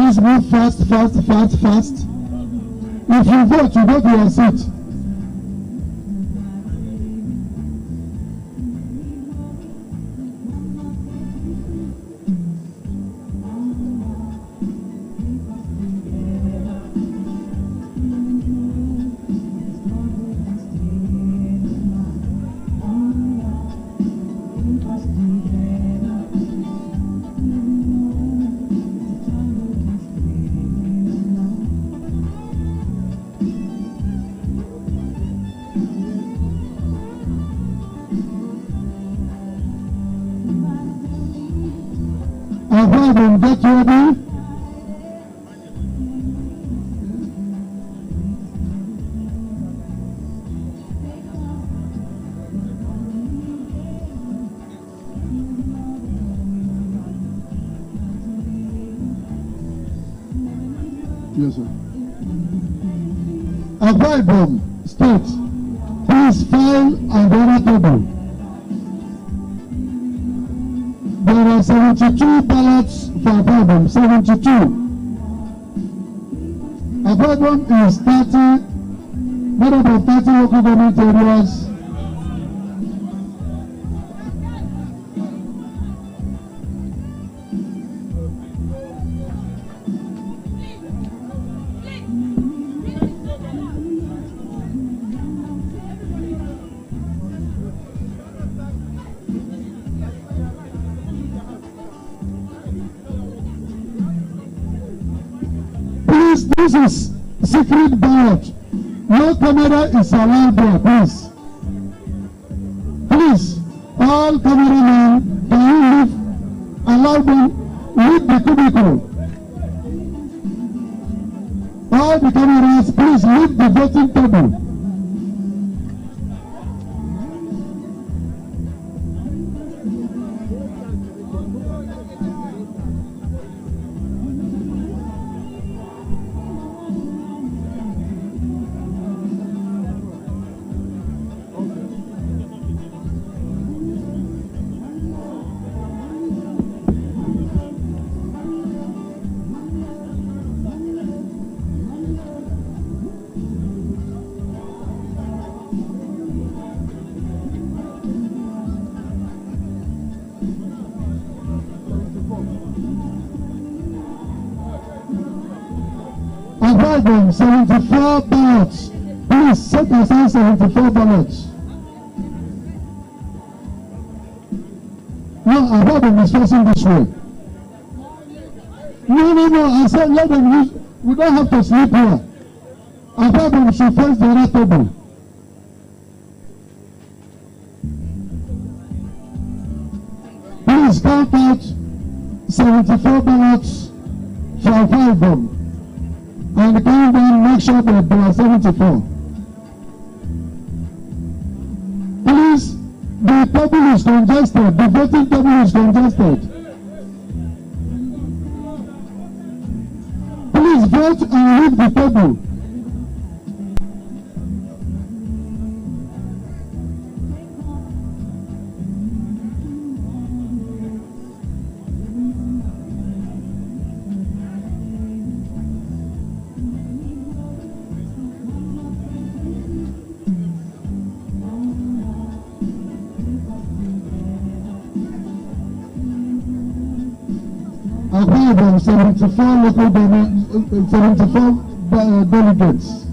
Please move fast, fast, fast, fast. If you vote, you go to your seat. Everyone get ready. Yes, sir. Everyone, state, please file and order table. There are 72 ballots for problem, 72. A problem is 30, not about 30 local government areas. This is secret ballot. No camera is allowed there, please. Please, all cameramen, can you leave? Allow them leave the cubicle. All the cameras, please leave the voting table. Avoid 74 ballots. Please set aside 74 ballots. No, avoid them is facing this way. No. I said let them use. We don't have to sleep here. Avoid them should face the other table. Please count out 74 ballots for 5 them. And count down, make sure that there are 74. Please, the table is congested. The voting table is congested. Please vote and leave the table. About 74 local government, 74 delegates.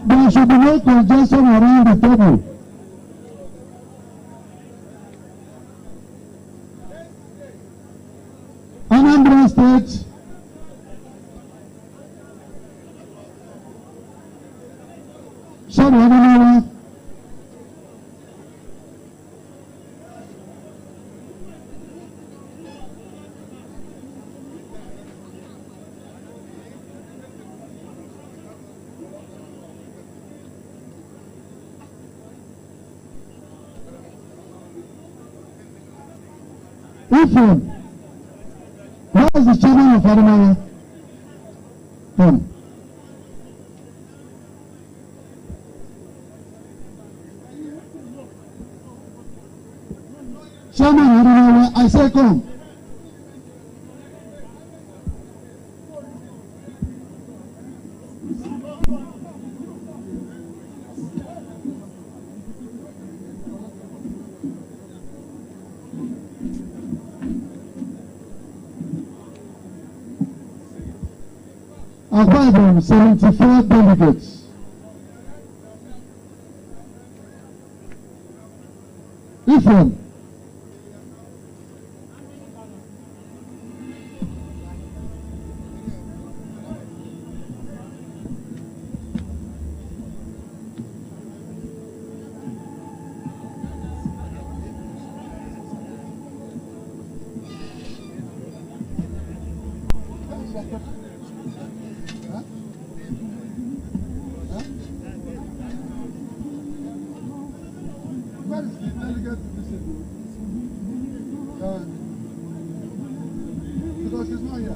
There should be no congestion around the table. Anambra State, some Adamawa. Ifon, where is the chairman of Adamawa? Come. Chairman Adamawa, I say come. Apart from 74 delegates, Ifon, because he's not here.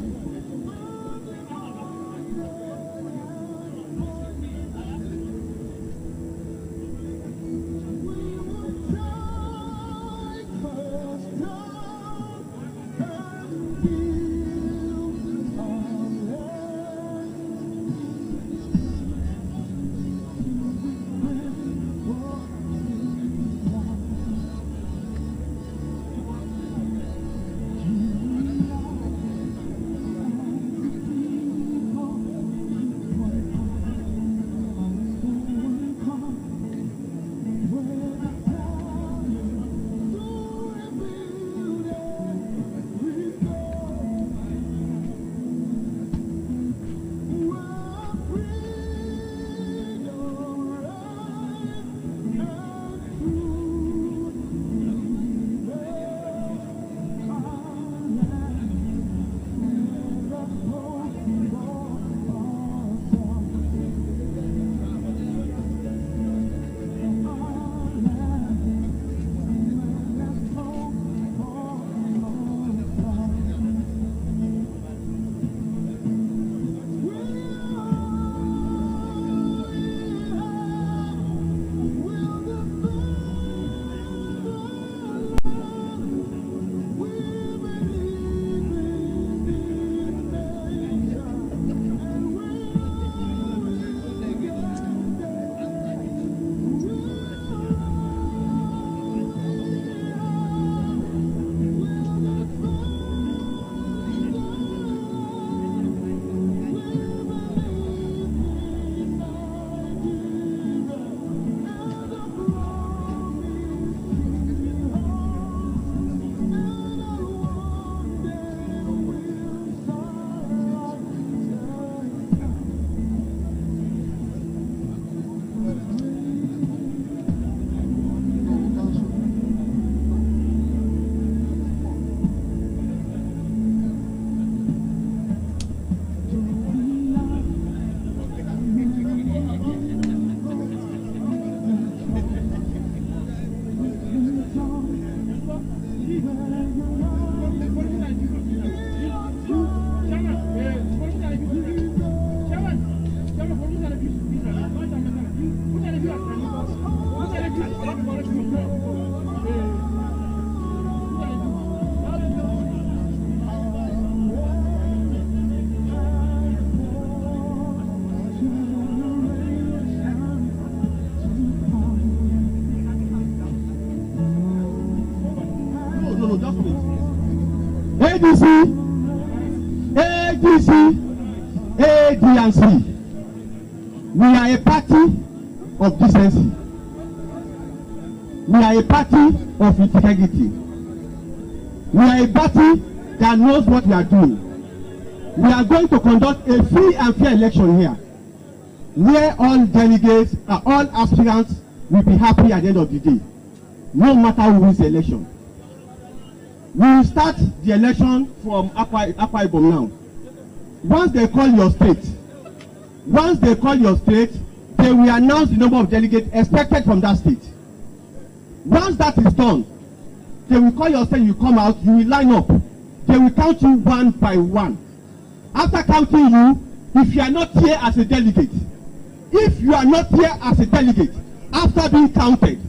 ADC, ADC, we are a party of decency. We are a party of integrity. We are a party that knows what we are doing. We are going to conduct a free and fair election here. where all delegates, all aspirants will be happy at the end of the day, no matter who wins the election. We will start the election from Akwa Ibom now. Once they call your state, they will announce the number of delegates expected from that state. Once that is done, they will call your state, you come out, you will line up. They will count you one by one. After counting you, if you are not here as a delegate, after being counted,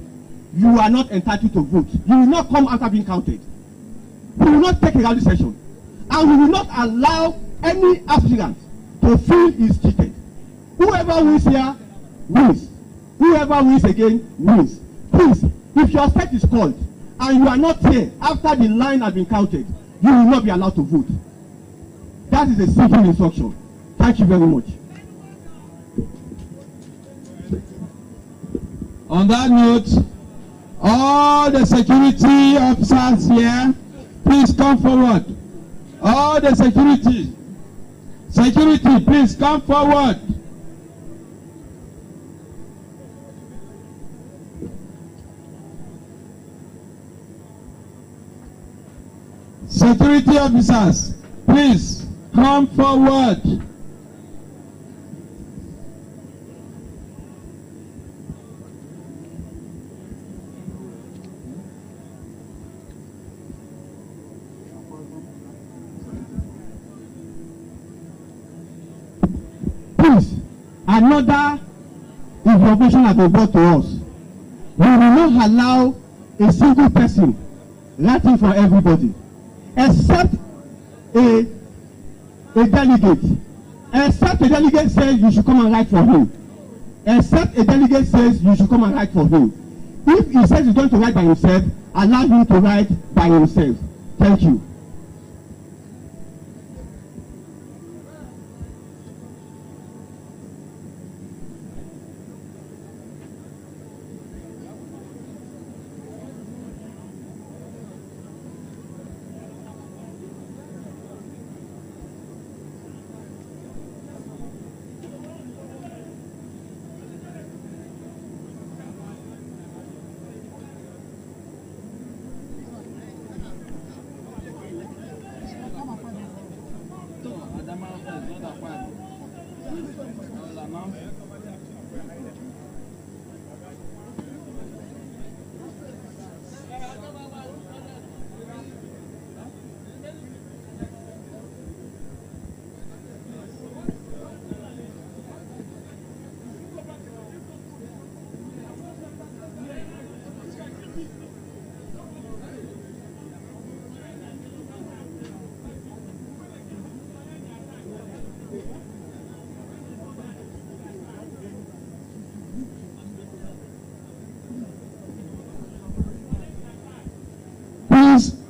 you are not entitled to vote. You will not come after being counted. We will not take a rally session. And we will not allow any aspirant to feel is cheated. Whoever wins here, wins. Whoever wins again, wins. Please, if your state is called and you are not here after the line has been counted, you will not be allowed to vote. That is a simple instruction. Thank you very much. On that note, all the security officers here, please come forward. All the security, please come forward. Security officers, please come forward. Please, another information has been brought to us. We will not allow a single person writing for everybody, except a delegate. Except a delegate says you should come and write for him. Except a delegate says you should come and write for him. If he says he's going to write by himself, allow him to write by himself. Thank you.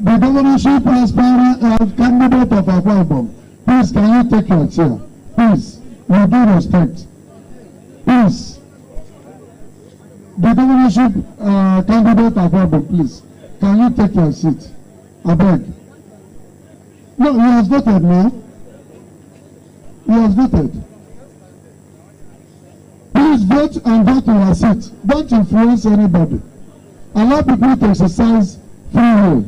The governorship candidate of Akwa Ibom, please can you take your chair? Please, with due respect. Please. The governorship candidate of Akwa Ibom, please, can you take your seat? I beg. No, he has voted now. He has voted. Please vote and go to your seat. Don't influence anybody. Allow people to exercise free will.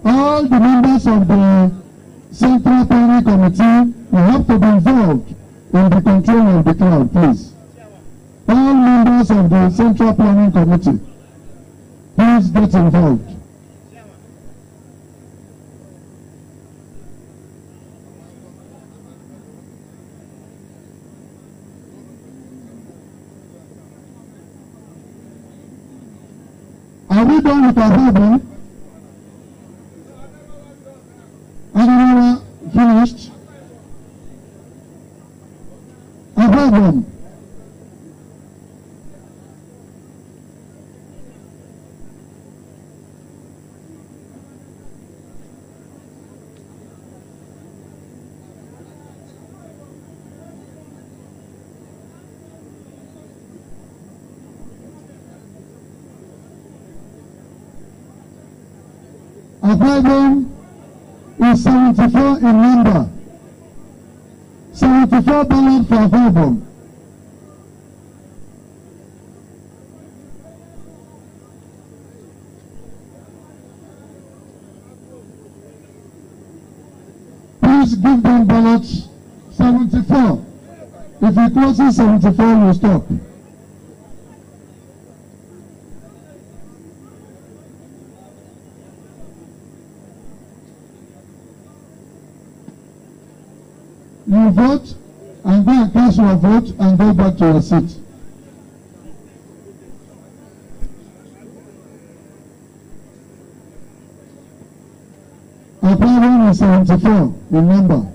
All the members of the Central Planning Committee will have to be involved in the control of the crowd, please. All members of the Central Planning Committee, please get involved. Are we done with our voting? Are we finished? Above Aquarium is 74 in number. 74 ballots for Aquarium. Please give them ballots 74. If it crosses 74, we'll stop. You vote and go and cast your vote and go back to your seat. Aquarium is 74 in number.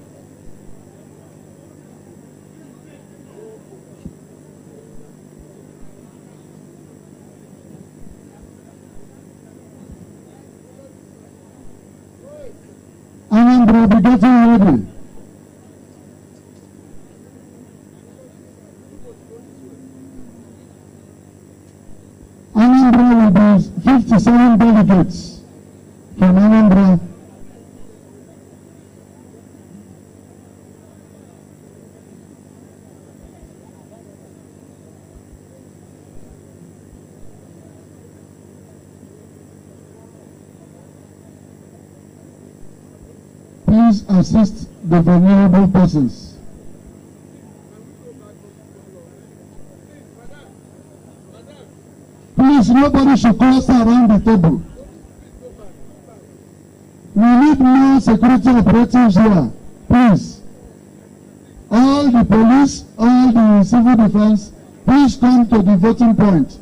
Anambra will be getting ready. Anambra will be 57 delegates from Anambra. Please assist the vulnerable persons. Please, nobody should cluster around the table. We need more security operatives here. Please. All the police, all the civil defense, please come to the voting point.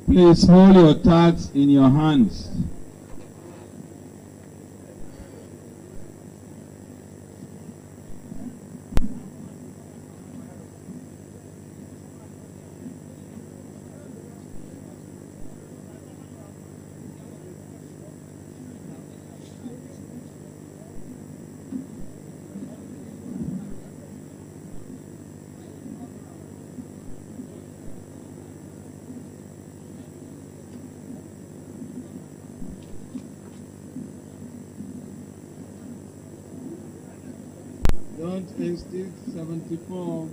Please hold your tags in your hands. Don't instinct 74.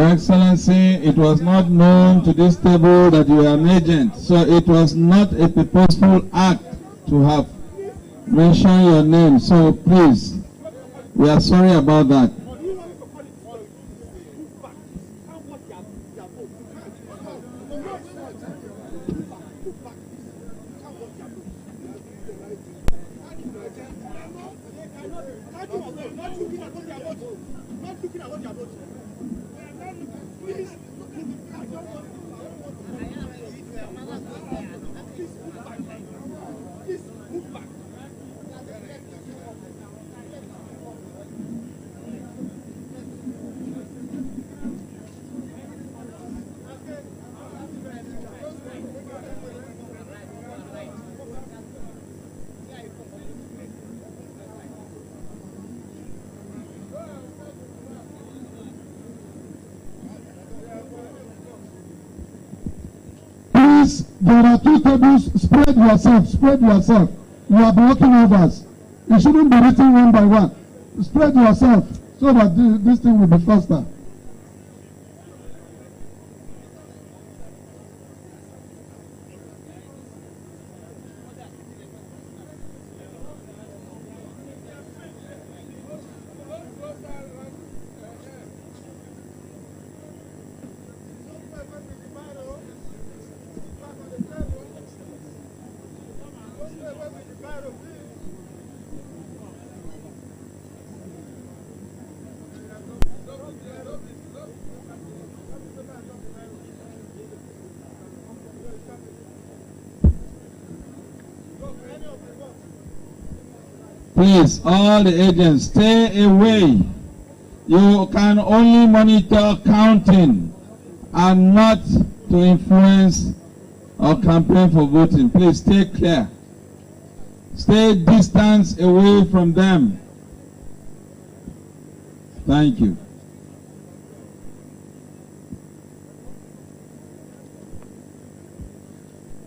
Excellency, it was not known to this table that you are an agent, so it was not a purposeful act to have mentioned your name. So please, we are sorry about that. There are two tables. Spread yourself. Spread yourself. You are blocking others. It shouldn't be written one by one. Spread yourself so that this thing will be faster. Please, all the agents, stay away. You can only monitor counting and not to influence or campaign for voting. Please stay clear. Stay distance away from them. Thank you.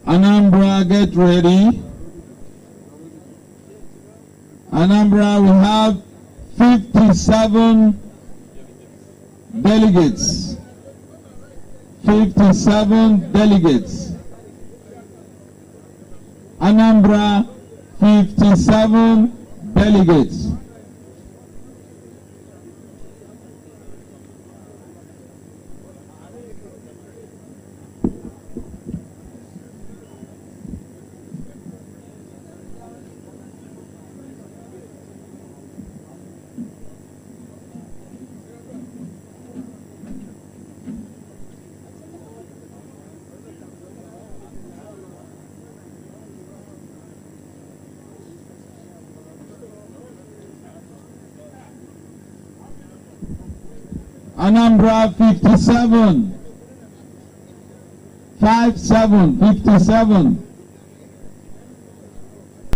Anambra, get ready. Anambra, we have 57 delegates. 57 delegates. Anambra, 57 delegates. Anambra 57. 57.